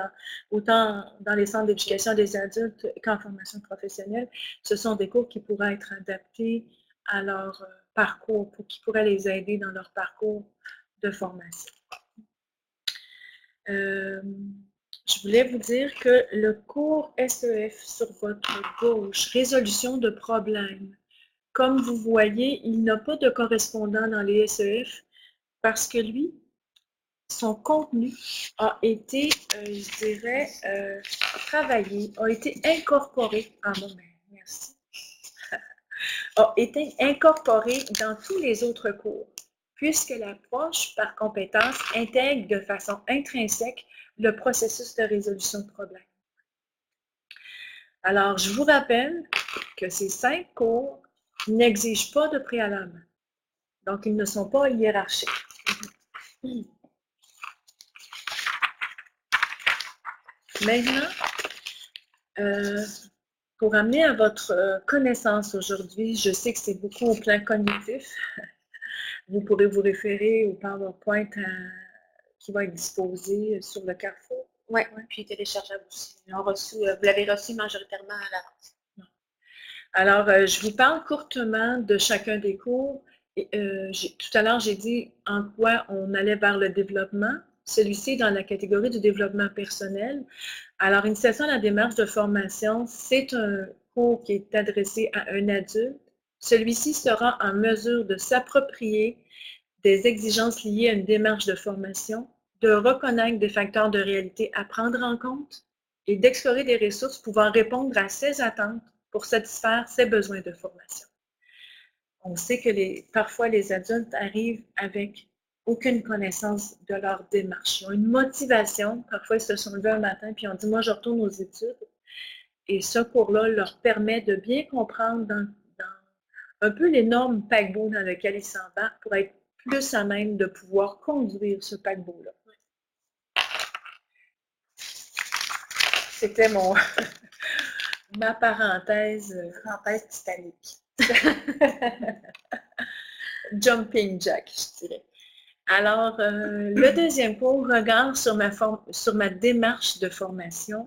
autant dans les centres d'éducation des adultes qu'en formation professionnelle, ce sont des cours qui pourraient être adaptés à leur parcours, qui pourraient les aider dans leur parcours de formation. Je voulais vous dire que le cours SEF sur votre gauche, résolution de problèmes, comme vous voyez, il n'a pas de correspondant dans les SEF parce que lui, son contenu a été, je dirais, travaillé, a été incorporé, merci, a été incorporé dans tous les autres cours, puisque l'approche par compétence intègre de façon intrinsèque le processus de résolution de problèmes. Alors, je vous rappelle que ces 5 cours n'exigent pas de préalable. Donc, ils ne sont pas hiérarchiques. Maintenant, pour amener à votre connaissance aujourd'hui, je sais que c'est beaucoup au plan cognitif. Vous pourrez vous référer au PowerPoint qui va être disposé sur le Carrefour. Oui, puis téléchargeable aussi. Vous l'avez reçu majoritairement à l'avance. Alors, je vous parle courtement de chacun des cours. Et, tout à l'heure, j'ai dit en quoi on allait vers le développement. Celui-ci est dans la catégorie du développement personnel. Alors, Initiation à la démarche de formation, c'est un cours qui est adressé à un adulte. Celui-ci sera en mesure de s'approprier des exigences liées à une démarche de formation, de reconnaître des facteurs de réalité à prendre en compte et d'explorer des ressources pouvant répondre à ses attentes pour satisfaire ses besoins de formation. On sait que parfois les adultes arrivent avec aucune connaissance de leur démarche. Ils ont une motivation, parfois ils se sont levés un matin puis ils ont dit « moi je retourne aux études ». Et ce cours-là leur permet de bien comprendre dans un peu l'énorme paquebot dans lequel ils s'embarquent pour être plus à même de pouvoir conduire ce paquebot-là. C'était ma parenthèse Titanic. Jumping Jack, je dirais. Alors, le deuxième cours, regard sur ma démarche de formation.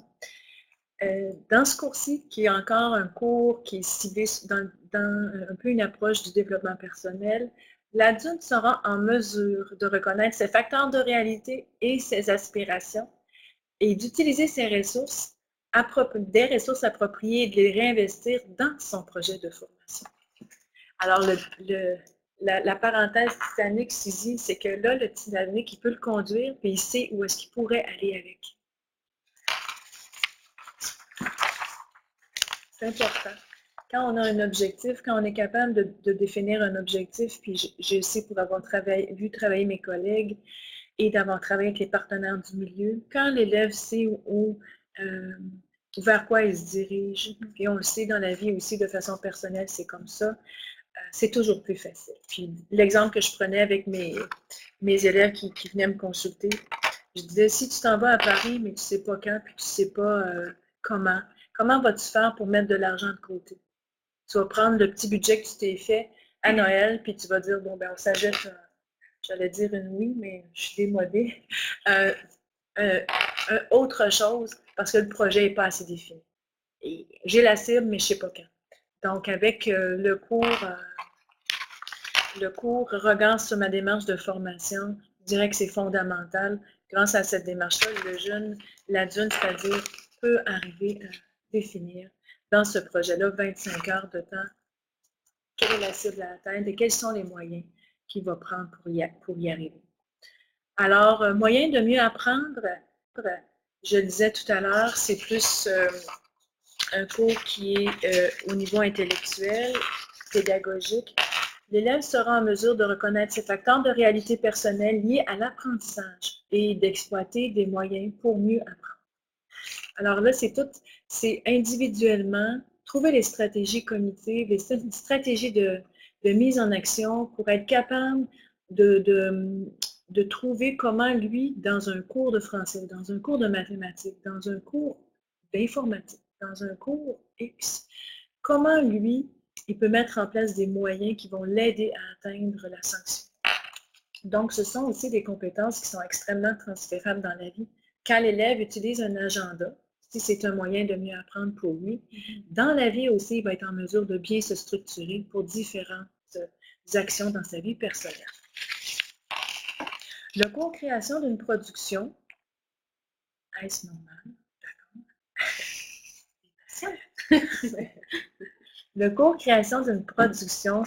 Dans ce cours-ci, qui est encore un cours qui est ciblé dans un peu une approche du développement personnel, l'adulte sera en mesure de reconnaître ses facteurs de réalité et ses aspirations et d'utiliser ses ressources, des ressources appropriées et de les réinvestir dans son projet de formation. Alors, la parenthèse Titanic, Suzy, c'est que là, le Titanic, il peut le conduire, puis il sait où est-ce qu'il pourrait aller avec. C'est important. Quand on a un objectif, quand on est capable de définir un objectif, puis je sais pour avoir vu travailler mes collègues et d'avoir travaillé avec les partenaires du milieu, quand l'élève sait vers quoi il se dirige, et on le sait dans la vie aussi de façon personnelle, c'est comme ça, c'est toujours plus facile. Puis l'exemple que je prenais avec mes élèves qui venaient me consulter, je disais, si tu t'en vas à Paris, mais tu ne sais pas quand, puis tu ne sais pas comment vas-tu faire pour mettre de l'argent de côté? Tu vas prendre le petit budget que tu t'es fait à Noël, puis tu vas dire, bon, ben on s'achète, j'allais dire une oui, mais je suis démodée, autre chose, parce que le projet n'est pas assez défini. J'ai la cible, mais je ne sais pas quand. Donc, avec le cours Regard sur ma démarche de formation, je dirais que c'est fondamental. Grâce à cette démarche-là, l'adulte, c'est-à-dire, peut arriver à définir dans ce projet-là 25 heures de temps, quelle est la cible à atteindre et quels sont les moyens qu'il va prendre pour y arriver. Alors, moyen de mieux apprendre, je le disais tout à l'heure, c'est plus un cours qui est au niveau intellectuel, pédagogique. L'élève sera en mesure de reconnaître ces facteurs de réalité personnelle liés à l'apprentissage et d'exploiter des moyens pour mieux apprendre. Alors là, c'est individuellement, trouver les stratégies cognitives, les stratégies de mise en action pour être capable de trouver comment lui, dans un cours de français, dans un cours de mathématiques, dans un cours d'informatique, dans un cours X, comment lui, il peut mettre en place des moyens qui vont l'aider à atteindre la sanction. Donc, ce sont aussi des compétences qui sont extrêmement transférables dans la vie. Quand l'élève utilise un agenda, si c'est un moyen de mieux apprendre pour lui, dans la vie aussi, il va être en mesure de bien se structurer pour différentes actions dans sa vie personnelle. Le cours création d'une production, est-ce normal? D'accord. Le cours création d'une production,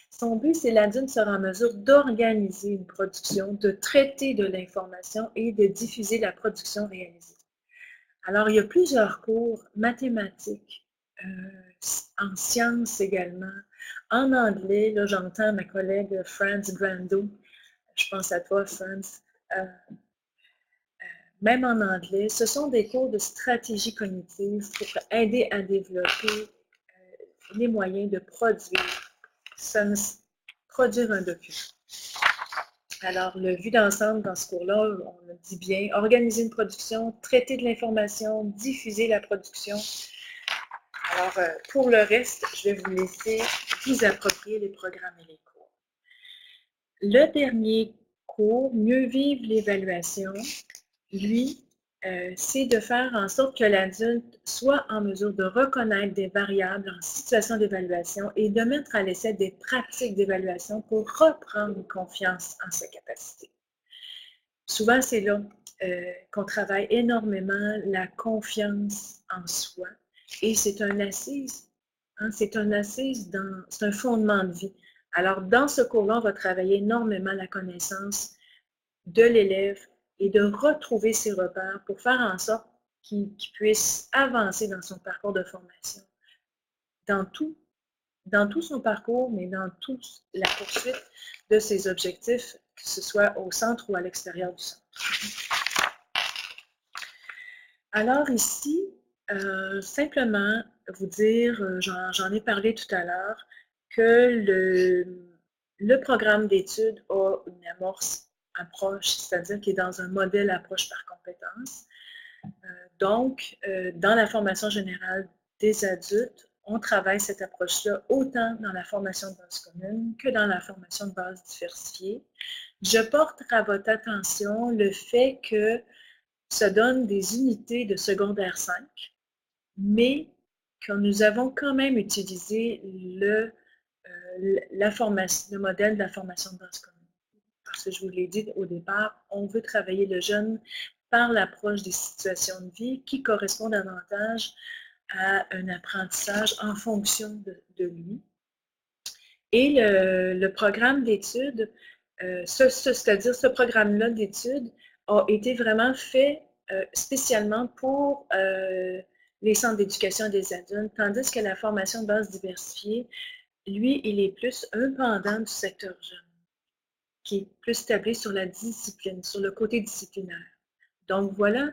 son but, c'est l'adulte sera en mesure d'organiser une production, de traiter de l'information et de diffuser la production réalisée. Alors, il y a plusieurs cours, mathématiques, en sciences également, en anglais. Là, j'entends ma collègue Franz Grando, je pense à toi, Franz, même en anglais. Ce sont des cours de stratégie cognitive pour aider à développer les moyens de produire un document. Alors, le vu d'ensemble dans ce cours-là, on le dit bien, organiser une production, traiter de l'information, diffuser la production. Alors, pour le reste, je vais vous laisser vous approprier les programmes et les cours. Le dernier cours, mieux vivre l'évaluation, lui, c'est de faire en sorte que l'adulte soit en mesure de reconnaître des variables en situation d'évaluation et de mettre à l'essai des pratiques d'évaluation pour reprendre confiance en ses capacités. Souvent, c'est là qu'on travaille énormément la confiance en soi et c'est un assise, hein, c'est un fondement de vie. Alors, dans ce cours-là, on va travailler énormément la connaissance de l'élève et de retrouver ses repères pour faire en sorte qu'il puisse avancer dans son parcours de formation, dans tout son parcours, mais dans toute la poursuite de ses objectifs, que ce soit au centre ou à l'extérieur du centre. Alors ici, simplement vous dire, j'en ai parlé tout à l'heure, que le programme d'études a une approche, c'est-à-dire qu'il est dans un modèle approche par compétence. Donc, dans la formation générale des adultes, on travaille cette approche-là autant dans la formation de base commune que dans la formation de base diversifiée. Je porte à votre attention le fait que se donnent des unités de secondaire 5, mais que nous avons quand même utilisé le modèle de la formation de base commune. Parce que je vous l'ai dit au départ, on veut travailler le jeune par l'approche des situations de vie qui correspondent davantage à un apprentissage en fonction de lui. Et le programme d'études, c'est-à-dire ce programme-là d'études a été vraiment fait spécialement pour les centres d'éducation des adultes, tandis que la formation de base diversifiée, lui, il est plus un pendant du secteur jeune, qui est plus établi sur la discipline, sur le côté disciplinaire. Donc, voilà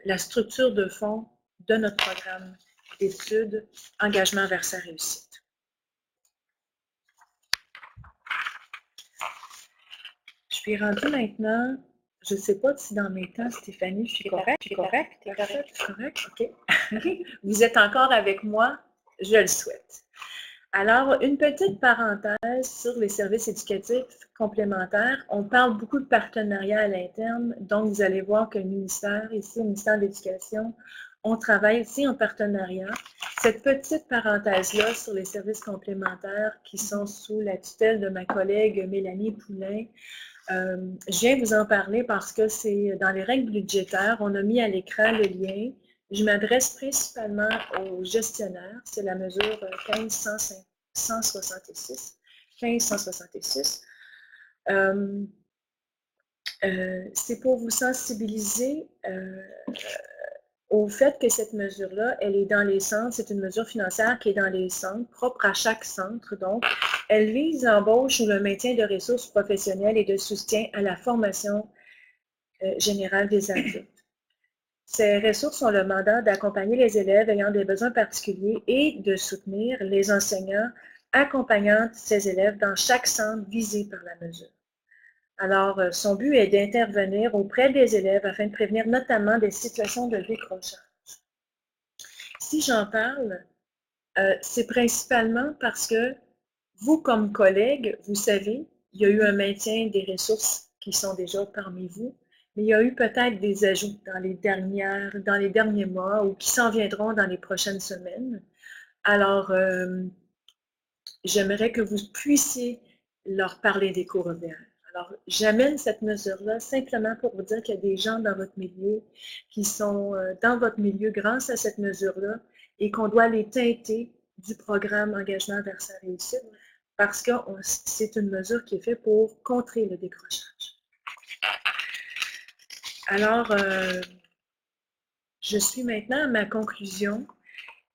la structure de fond de notre programme d'études Engagement vers sa réussite. Je suis rendue maintenant, je ne sais pas si dans mes temps, Stéphanie, je suis correcte? Tu es correct? Tu es correct? Correct? OK. Vous êtes encore avec moi? Je le souhaite. Alors, une petite parenthèse sur les services éducatifs complémentaires. On parle beaucoup de partenariat à l'interne, donc vous allez voir que le ministère, ici au ministère de l'Éducation, on travaille aussi en partenariat. Cette petite parenthèse-là sur les services complémentaires qui sont sous la tutelle de ma collègue Mélanie Poulain, je viens vous en parler parce que c'est dans les règles budgétaires, on a mis à l'écran le lien. Je m'adresse principalement aux gestionnaires, c'est la mesure 1566. 1566. C'est pour vous sensibiliser au fait que cette mesure-là, elle est dans les centres, c'est une mesure financière qui est dans les centres, propre à chaque centre. Donc, elle vise l'embauche ou le maintien de ressources professionnelles et de soutien à la formation générale des adultes. Ces ressources ont le mandat d'accompagner les élèves ayant des besoins particuliers et de soutenir les enseignants accompagnant ces élèves dans chaque centre visé par la mesure. Alors, son but est d'intervenir auprès des élèves afin de prévenir notamment des situations de décrochage. Si j'en parle, c'est principalement parce que vous, comme collègues, vous savez, il y a eu un maintien des ressources qui sont déjà parmi vous, mais il y a eu peut-être des ajouts dans les derniers mois ou qui s'en viendront dans les prochaines semaines. Alors, j'aimerais que vous puissiez leur parler des cours EVR. Alors, j'amène cette mesure-là simplement pour vous dire qu'il y a des gens dans votre milieu qui sont dans votre milieu grâce à cette mesure-là et qu'on doit les teinter du programme Engagement vers sa réussite parce que c'est une mesure qui est faite pour contrer le décrochage. Alors, je suis maintenant à ma conclusion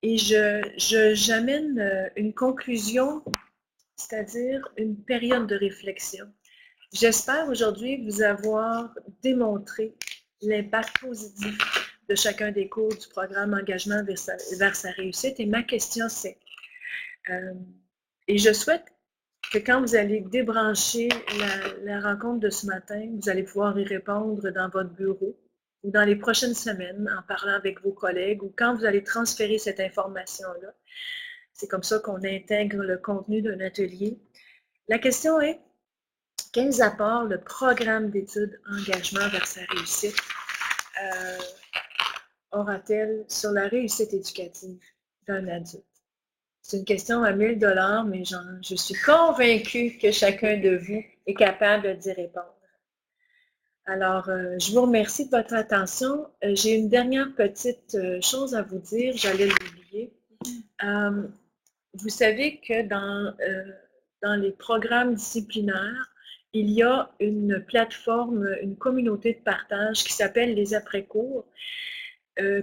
et j'amène une conclusion, c'est-à-dire une période de réflexion. J'espère aujourd'hui vous avoir démontré l'impact positif de chacun des cours du programme Engagement vers sa réussite. Et ma question c'est, et je souhaite que quand vous allez débrancher la rencontre de ce matin, vous allez pouvoir y répondre dans votre bureau ou dans les prochaines semaines en parlant avec vos collègues ou quand vous allez transférer cette information-là. C'est comme ça qu'on intègre le contenu d'un atelier. La question est, quels apports le programme d'études Engagement vers sa réussite aura-t-elle sur la réussite éducative d'un adulte? C'est une question à 1000 $, mais je suis convaincue que chacun de vous est capable d'y répondre. Alors, je vous remercie de votre attention. J'ai une dernière petite chose à vous dire, j'allais l'oublier. Vous savez que dans les programmes disciplinaires, il y a une plateforme, une communauté de partage qui s'appelle les après-cours.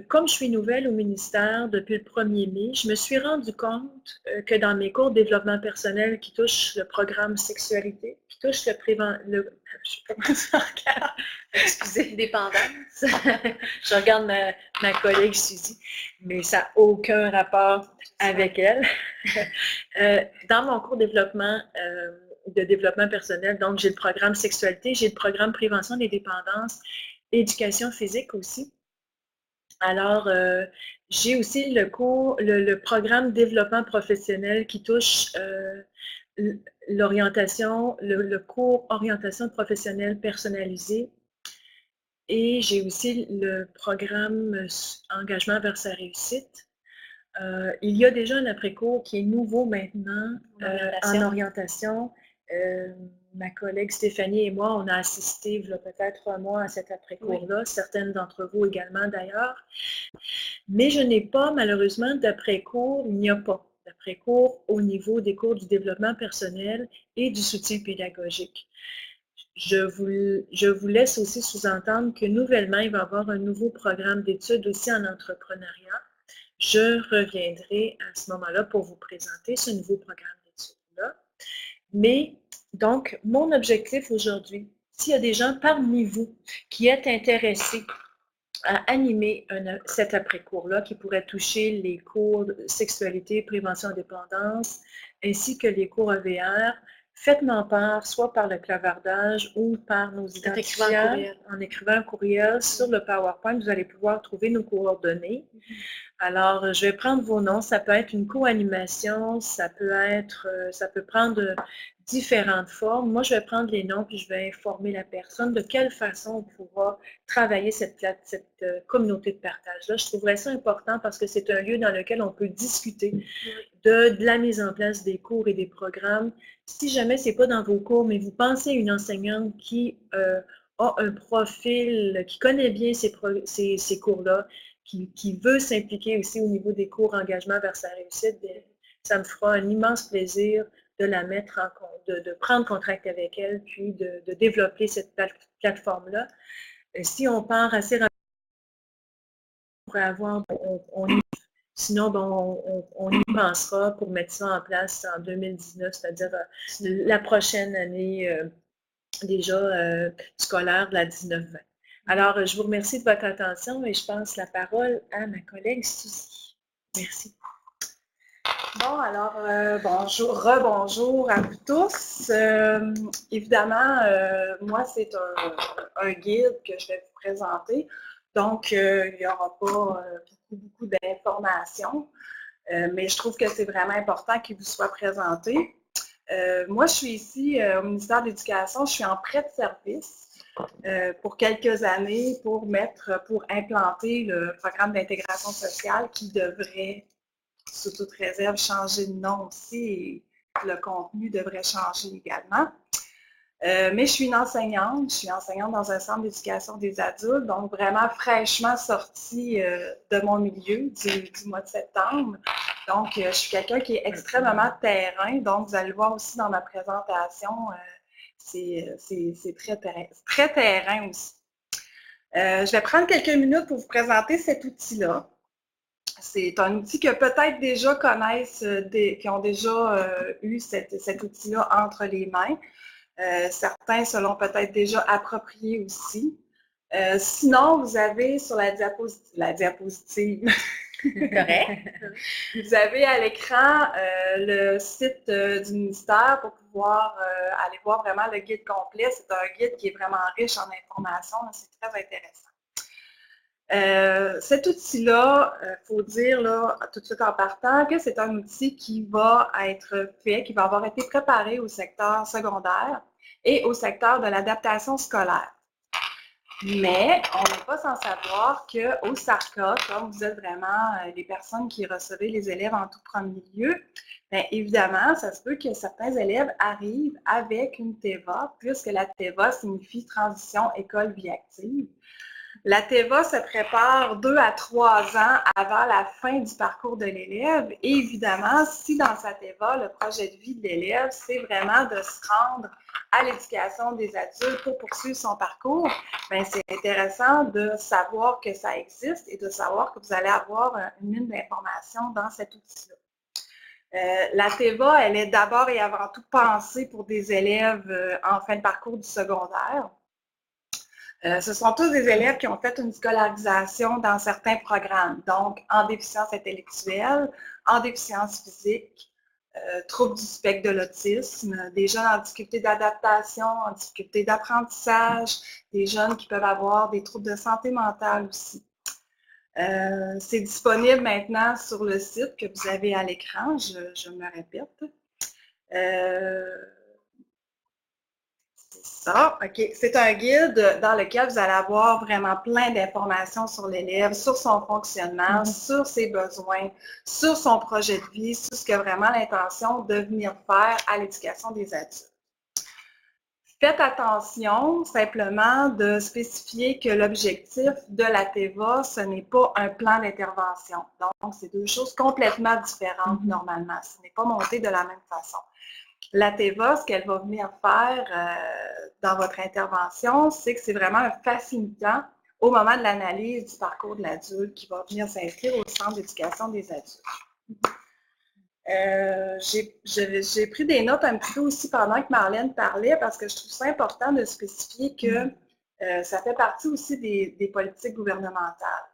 Comme je suis nouvelle au ministère depuis le 1er mai, je me suis rendu compte que dans mes cours de développement personnel qui touchent le programme sexualité, qui touchent excusez, dépendance, je regarde ma collègue Suzy, mais ça n'a aucun rapport avec elle. Dans mon cours de développement personnel, donc j'ai le programme sexualité, j'ai le programme prévention des dépendances, éducation physique aussi. Alors, j'ai aussi le programme développement professionnel qui touche l'orientation, le cours orientation professionnelle personnalisée. Et j'ai aussi le programme Engagement vers sa réussite. Il y a déjà un après-cours qui est nouveau maintenant en orientation. Ma collègue Stéphanie et moi, on a assisté il y a peut-être 3 mois à cet après-cours-là, certaines d'entre vous également d'ailleurs. Mais je n'ai pas, malheureusement, d'après-cours, il n'y a pas d'après-cours au niveau des cours du développement personnel et du soutien pédagogique. je vous laisse aussi sous-entendre que nouvellement, il va y avoir un nouveau programme d'études aussi en entrepreneuriat. Je reviendrai à ce moment-là pour vous présenter ce nouveau programme d'études-là. Mais, donc, mon objectif aujourd'hui, s'il y a des gens parmi vous qui êtes intéressés à animer cet après-cours-là qui pourrait toucher les cours de sexualité, prévention, dépendance, ainsi que les cours EVR, faites-m'en part, soit par le clavardage ou par nos identifiants, en écrivant un courriel sur le PowerPoint. Vous allez pouvoir trouver nos coordonnées. Alors, je vais prendre vos noms. Ça peut être une co-animation, ça peut prendre différentes formes. Moi, je vais prendre les noms puis je vais informer la personne de quelle façon on pourra travailler cette communauté de partage-là. Je trouverais ça important parce que c'est un lieu dans lequel on peut discuter de la mise en place des cours et des programmes. Si jamais ce n'est pas dans vos cours, mais vous pensez à une enseignante qui a un profil, qui connaît bien ces cours-là, qui veut s'impliquer aussi au niveau des cours engagement vers sa réussite, ça me fera un immense plaisir de la mettre en compte, de prendre contact avec elle, puis de développer cette plateforme-là. Si on part assez rapidement, on pourrait avoir, sinon, on y pensera pour mettre ça en place en 2019, c'est-à-dire la prochaine année déjà scolaire de la 19-20. Alors, je vous remercie de votre attention et je passe la parole à ma collègue Suzy. Merci. Bon, alors, rebonjour à vous tous. Évidemment, moi, c'est un guide que je vais vous présenter. Donc, il n'y aura pas beaucoup d'informations, mais je trouve que c'est vraiment important qu'il vous soit présenté. Moi, je suis ici au ministère de l'Éducation, je suis en prêt de service pour quelques années pour implanter le programme d'intégration sociale qui devrait, sous toute réserve, changer de nom aussi et le contenu devrait changer également. Mais je suis enseignante dans un centre d'éducation des adultes, donc vraiment fraîchement sortie de mon milieu du mois de septembre. Donc, je suis quelqu'un qui est extrêmement terrain, donc vous allez le voir aussi dans ma présentation, c'est très terrain aussi. Je vais prendre quelques minutes pour vous présenter cet outil-là. C'est un outil que peut-être déjà connaissent, qui ont déjà eu cet outil-là entre les mains. Certains se l'ont peut-être déjà approprié aussi. Sinon, vous avez sur la diapositive, correct. Vous avez à l'écran le site du ministère pour pouvoir aller voir vraiment le guide complet. C'est un guide qui est vraiment riche en informations, c'est très intéressant. Cet outil-là, il faut dire là, tout de suite en partant que c'est un outil qui va être fait, qui va avoir été préparé au secteur secondaire et au secteur de l'adaptation scolaire. Mais on n'est pas sans savoir qu'au SARCA, comme vous êtes vraiment les personnes qui recevez les élèves en tout premier lieu, bien évidemment, ça se peut que certains élèves arrivent avec une TEVA, puisque la TEVA signifie Transition École Vie Active. La TEVA se prépare 2 à 3 ans avant la fin du parcours de l'élève. Et évidemment, si dans sa TEVA, le projet de vie de l'élève, c'est vraiment de se rendre à l'éducation des adultes pour poursuivre son parcours, bien, c'est intéressant de savoir que ça existe et de savoir que vous allez avoir une mine d'informations dans cet outil-là. La TEVA, elle est d'abord et avant tout pensée pour des élèves en fin de parcours du secondaire. Ce sont tous des élèves qui ont fait une scolarisation dans certains programmes, donc en déficience intellectuelle, en déficience physique, troubles du spectre de l'autisme, des jeunes en difficulté d'adaptation, en difficulté d'apprentissage, des jeunes qui peuvent avoir des troubles de santé mentale aussi. C'est disponible maintenant sur le site que vous avez à l'écran, je me répète. OK. C'est un guide dans lequel vous allez avoir vraiment plein d'informations sur l'élève, sur son fonctionnement, sur ses besoins, sur son projet de vie, sur ce qu'il a vraiment l'intention de venir faire à l'éducation des adultes. Faites attention simplement de spécifier que l'objectif de la TEVA, ce n'est pas un plan d'intervention. Donc, c'est deux choses complètement différentes normalement. Ce n'est pas monté de la même façon. La TEVA, ce qu'elle va venir faire dans votre intervention, c'est que c'est vraiment un facilitant au moment de l'analyse du parcours de l'adulte qui va venir s'inscrire au centre d'éducation des adultes. J'ai pris des notes un petit peu aussi pendant que Marlène parlait parce que je trouve ça important de spécifier que ça fait partie aussi des politiques gouvernementales.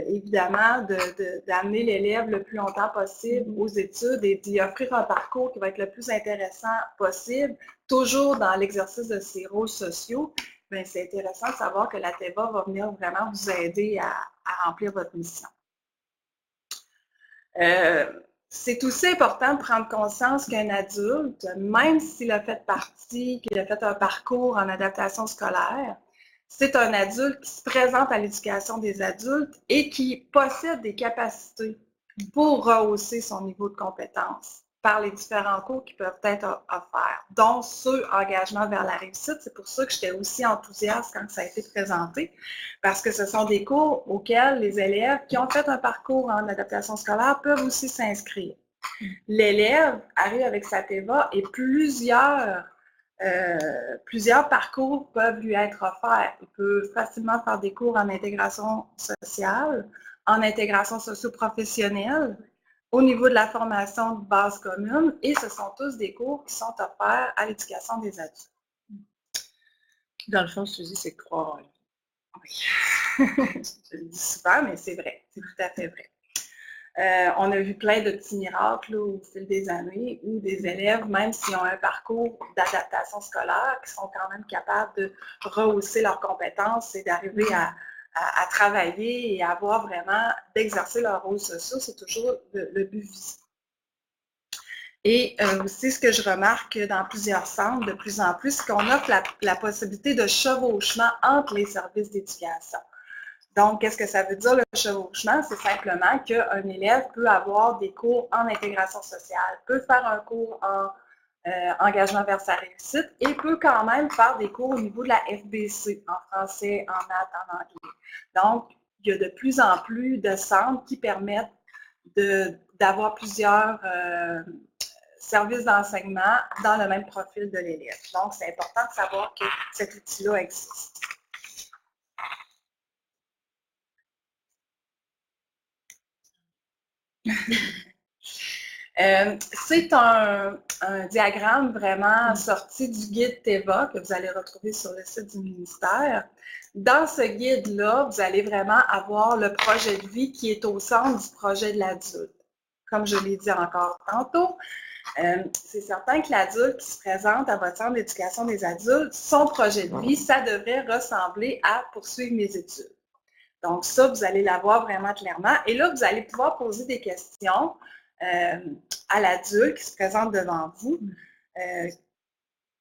Évidemment, d'amener l'élève le plus longtemps possible aux études et d'y offrir un parcours qui va être le plus intéressant possible, toujours dans l'exercice de ses rôles sociaux. Bien, c'est intéressant de savoir que la TEVA va venir vraiment vous aider à remplir votre mission. C'est aussi important de prendre conscience qu'un adulte, même s'il a fait partie, qu'il a fait un parcours en adaptation scolaire, c'est un adulte qui se présente à l'éducation des adultes et qui possède des capacités pour rehausser son niveau de compétence par les différents cours qui peuvent être offerts, dont ceux engagement vers la réussite. C'est pour ça que j'étais aussi enthousiaste quand ça a été présenté, parce que ce sont des cours auxquels les élèves qui ont fait un parcours en adaptation scolaire peuvent aussi s'inscrire. L'élève arrive avec sa TEVA et plusieurs parcours peuvent lui être offerts. Il peut facilement faire des cours en intégration sociale, en intégration socio-professionnelle, au niveau de la formation de base commune, et ce sont tous des cours qui sont offerts à l'éducation des adultes. Dans le fond, Suzy, c'est croire. Oui, je le dis souvent, mais c'est vrai, c'est tout à fait vrai. On a vu plein de petits miracles là, au fil des années où des élèves, même s'ils ont un parcours d'adaptation scolaire, qui sont quand même capables de rehausser leurs compétences et d'arriver à travailler et à avoir vraiment, d'exercer leurs rôles sociaux, c'est toujours le but visé. Et aussi, ce que je remarque dans plusieurs centres, de plus en plus, c'est qu'on offre la possibilité de chevauchement entre les services d'éducation. Donc, qu'est-ce que ça veut dire le chevauchement? C'est simplement qu'un élève peut avoir des cours en intégration sociale, peut faire un cours en engagement vers sa réussite et peut quand même faire des cours au niveau de la FBC, en français, en maths, en anglais. Donc, il y a de plus en plus de centres qui permettent d'avoir plusieurs services d'enseignement dans le même profil de l'élève. Donc, c'est important de savoir que cet outil-là existe. C'est un diagramme vraiment sorti du guide TEVA que vous allez retrouver sur le site du ministère. Dans ce guide-là, vous allez vraiment avoir le projet de vie qui est au centre du projet de l'adulte. Comme je l'ai dit encore tantôt, c'est certain que l'adulte qui se présente à votre centre d'éducation des adultes, son projet de vie, ça devrait ressembler à poursuivre mes études. Donc ça, vous allez l'avoir vraiment clairement. Et là, vous allez pouvoir poser des questions à l'adulte qui se présente devant vous.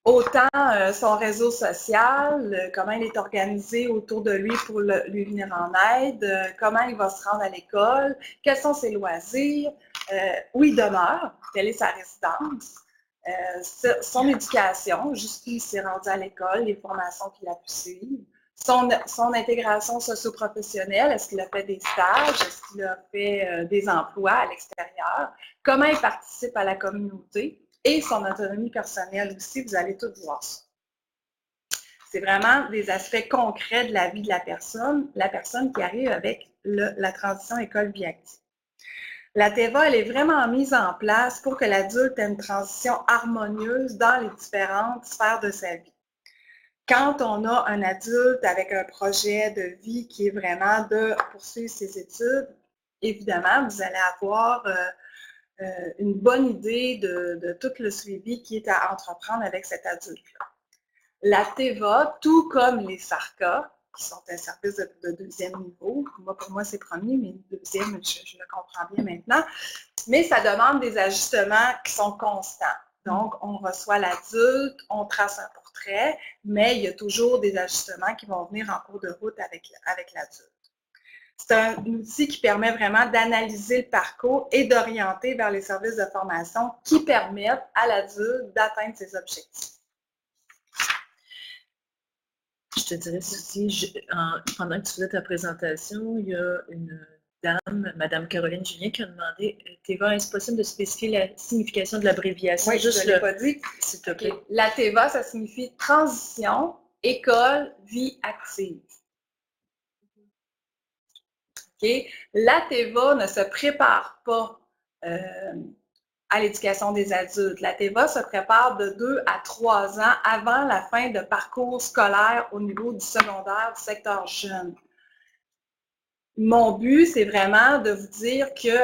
Autant son réseau social, comment il est organisé autour de lui pour lui venir en aide, comment il va se rendre à l'école, quels sont ses loisirs, où il demeure, quelle est sa résidence, son éducation, jusqu'où il s'est rendu à l'école, les formations qu'il a pu suivre, son intégration socio-professionnelle, est-ce qu'il a fait des stages, est-ce qu'il a fait des emplois à l'extérieur, comment il participe à la communauté et son autonomie personnelle aussi, vous allez tout voir ça. C'est vraiment des aspects concrets de la vie de la personne qui arrive avec la transition école-vie active. La TEVA, elle est vraiment mise en place pour que l'adulte ait une transition harmonieuse dans les différentes sphères de sa vie. Quand on a un adulte avec un projet de vie qui est vraiment de poursuivre ses études, évidemment, vous allez avoir une bonne idée de tout le suivi qui est à entreprendre avec cet adulte-là. La TEVA, tout comme les SARCA, qui sont un service de deuxième niveau, pour moi c'est premier, mais deuxième, je le comprends bien maintenant, mais ça demande des ajustements qui sont constants. Donc, on reçoit l'adulte, on trace un portrait, mais il y a toujours des ajustements qui vont venir en cours de route avec l'adulte. C'est un outil qui permet vraiment d'analyser le parcours et d'orienter vers les services de formation qui permettent à l'adulte d'atteindre ses objectifs. Je te dirais ceci, pendant que tu faisais ta présentation, il y a une dame, Madame Caroline Julien, qui a demandé TEVA, est-ce possible de spécifier la signification de l'abréviation? Oui, juste je ne l'ai pas dit. S'il te plaît. La TEVA, ça signifie Transition, École, Vie active. Okay? La TEVA ne se prépare pas à l'éducation des adultes. La TEVA se prépare de 2 à 3 ans avant la fin de parcours scolaire au niveau du secondaire, du secteur jeune. Mon but, c'est vraiment de vous dire que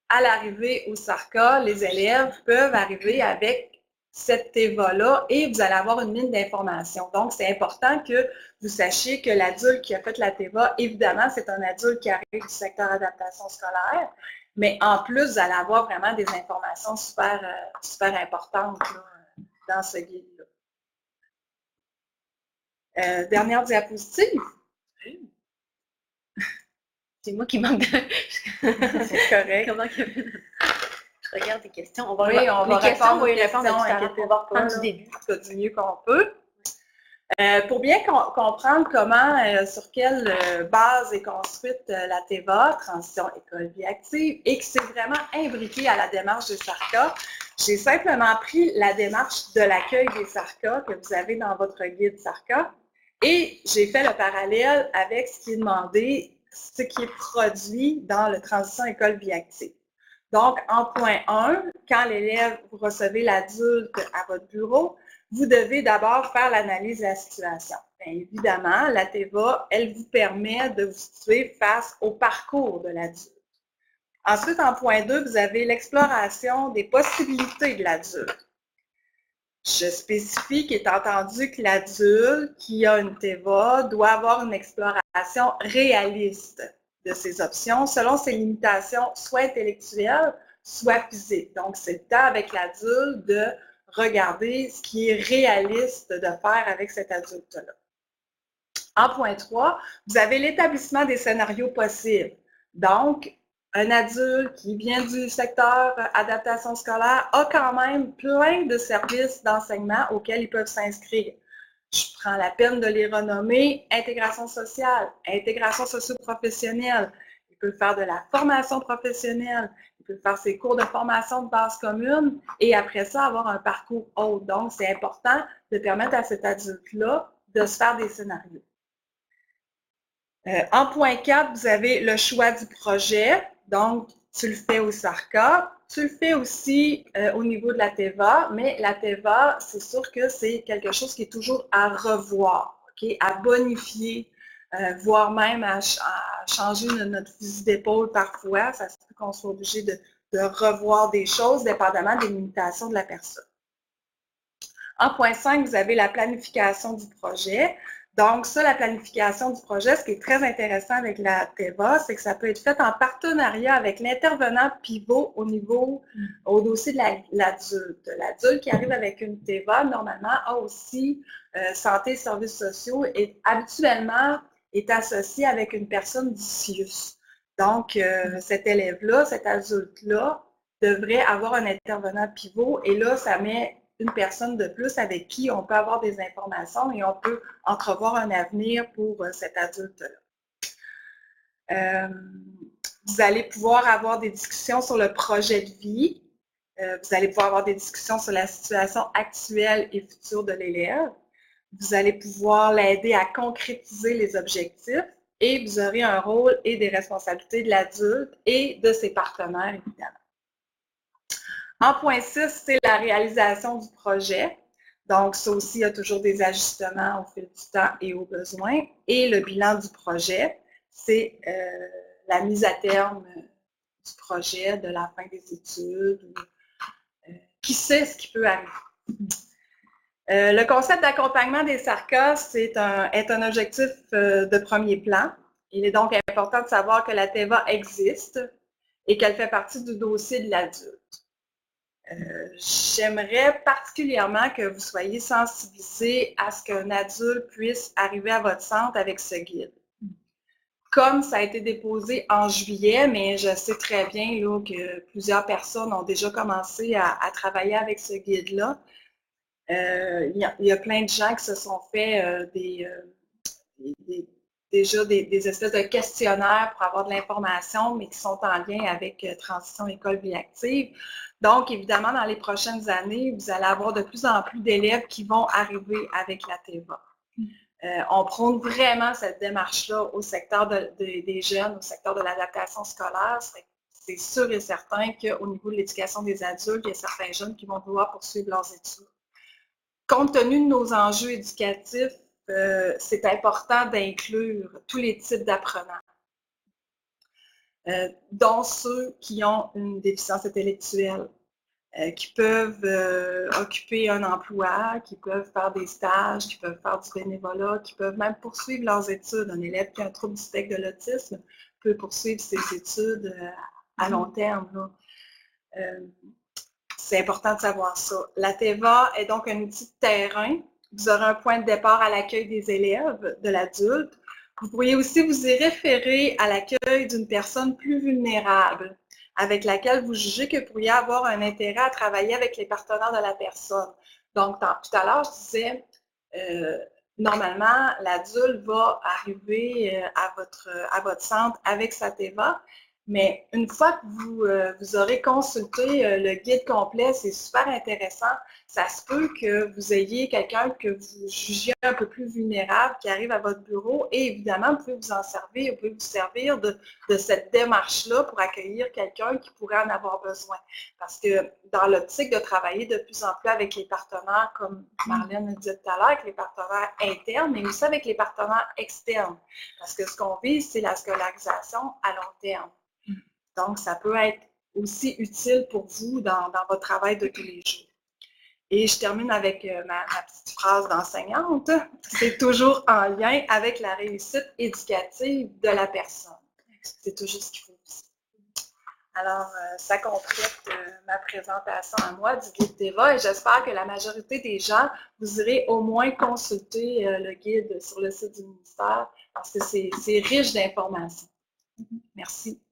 à l'arrivée au SARCA, les élèves peuvent arriver avec cette TEVA-là et vous allez avoir une mine d'informations. Donc, c'est important que vous sachiez que l'adulte qui a fait la TEVA, évidemment, c'est un adulte qui arrive du secteur adaptation scolaire, mais en plus, vous allez avoir vraiment des informations super importantes là, dans ce guide-là. Dernière diapositive. C'est moi qui manque de... C'est correct. Comment que... Je regarde les questions. On va, oui, on va répondre aux questions. On va reprendre du début. Du mieux qu'on peut. Pour bien comprendre comment, sur quelle base est construite la TEVA, Transition École Vie Active, et que c'est vraiment imbriqué à la démarche des SARCA, j'ai simplement pris la démarche de l'accueil des SARCA que vous avez dans votre guide SARCA et j'ai fait le parallèle avec ce qui est demandé, ce qui est produit dans le Transition École Vie Active. Donc, en point 1, quand l'élève, vous recevez l'adulte à votre bureau, vous devez d'abord faire l'analyse de la situation. Bien évidemment, la TEVA, elle vous permet de vous situer face au parcours de l'adulte. Ensuite, en point 2, vous avez l'exploration des possibilités de l'adulte. Je spécifie qu'il est entendu que l'adulte qui a une TEVA doit avoir une exploration réaliste de ses options selon ses limitations soit intellectuelles, soit physiques. Donc, c'est le temps avec l'adulte de regarder ce qui est réaliste de faire avec cet adulte-là. En point 3, vous avez l'établissement des scénarios possibles. Donc, un adulte qui vient du secteur adaptation scolaire a quand même plein de services d'enseignement auxquels ils peuvent s'inscrire. Je prends la peine de les renommer intégration sociale, intégration socio-professionnelle. Il peut faire de la formation professionnelle, il peut faire ses cours de formation de base commune et après ça, avoir un parcours autre. Donc, c'est important de permettre à cet adulte-là de se faire des scénarios. En point 4, vous avez le choix du projet. Donc, tu le fais au SARCA. Tu le fais aussi au niveau de la TEVA, mais la TEVA, c'est sûr que c'est quelque chose qui est toujours à revoir, okay? À bonifier, voire même à changer notre fusil d'épaule parfois. Ça se peut qu'on soit obligé de revoir des choses dépendamment des limitations de la personne. En point 5, vous avez la planification du projet. Donc, ça, la planification du projet, ce qui est très intéressant avec la TEVA, c'est que ça peut être fait en partenariat avec l'intervenant pivot au dossier de l'adulte. L'adulte qui arrive avec une TEVA, normalement, a aussi santé et services sociaux et habituellement est associé avec une personne du CIUS. Donc, cet élève-là, cet adulte-là, devrait avoir un intervenant pivot et là, ça met une personne de plus avec qui on peut avoir des informations et on peut entrevoir un avenir pour cet adulte-là. Vous allez pouvoir avoir des discussions sur le projet de vie. Vous allez pouvoir avoir des discussions sur la situation actuelle et future de l'élève. Vous allez pouvoir l'aider à concrétiser les objectifs et vous aurez un rôle et des responsabilités de l'adulte et de ses partenaires, évidemment. En point 6, c'est la réalisation du projet. Donc, ça aussi, il y a toujours des ajustements au fil du temps et aux besoins. Et le bilan du projet, c'est la mise à terme du projet, de la fin des études. Qui sait ce qui peut arriver? Le concept d'accompagnement des SARCA est un objectif de premier plan. Il est donc important de savoir que la TEVA existe et qu'elle fait partie du dossier de l'adulte. J'aimerais particulièrement que vous soyez sensibilisés à ce qu'un adulte puisse arriver à votre centre avec ce guide. Comme ça a été déposé en juillet, mais je sais très bien là, que plusieurs personnes ont déjà commencé à travailler avec ce guide-là. Il y a plein de gens qui se sont fait des déjà des espèces de questionnaires pour avoir de l'information, mais qui sont en lien avec Transition École Vie Active. Donc, évidemment, dans les prochaines années, vous allez avoir de plus en plus d'élèves qui vont arriver avec la TEVA. On prône vraiment cette démarche-là au secteur des jeunes, au secteur de l'adaptation scolaire. C'est sûr et certain qu'au niveau de l'éducation des adultes, il y a certains jeunes qui vont vouloir poursuivre leurs études. Compte tenu de nos enjeux éducatifs, c'est important d'inclure tous les types d'apprenants, dont ceux qui ont une déficience intellectuelle, qui peuvent occuper un emploi, qui peuvent faire des stages, qui peuvent faire du bénévolat, qui peuvent même poursuivre leurs études. Un élève qui a un trouble du spectre de l'autisme peut poursuivre ses études à long terme. C'est important de savoir ça. La TEVA est donc un outil de terrain. Vous aurez un point de départ à l'accueil des élèves, de l'adulte. Vous pourriez aussi vous y référer à l'accueil d'une personne plus vulnérable, avec laquelle vous jugez que vous pourriez avoir un intérêt à travailler avec les partenaires de la personne. Donc, tout à l'heure, je disais, normalement, l'adulte va arriver à votre centre avec sa TEVA, mais une fois que vous aurez consulté le guide complet, c'est super intéressant. Ça se peut que vous ayez quelqu'un que vous jugiez un peu plus vulnérable qui arrive à votre bureau et évidemment, vous pouvez vous en servir, vous pouvez vous servir de cette démarche-là pour accueillir quelqu'un qui pourrait en avoir besoin. Parce que dans l'optique de travailler de plus en plus avec les partenaires, comme Marlène le disait tout à l'heure, avec les partenaires internes, mais aussi avec les partenaires externes. Parce que ce qu'on vise, c'est la scolarisation à long terme. Donc, ça peut être aussi utile pour vous dans votre travail de tous les jours. Et je termine avec ma petite phrase d'enseignante. C'est toujours en lien avec la réussite éducative de la personne. C'est toujours ce qu'il faut aussi. Alors, ça complète ma présentation à moi du guide TEVA et j'espère que la majorité des gens, vous irez au moins consulter le guide sur le site du ministère parce que c'est riche d'informations. Merci.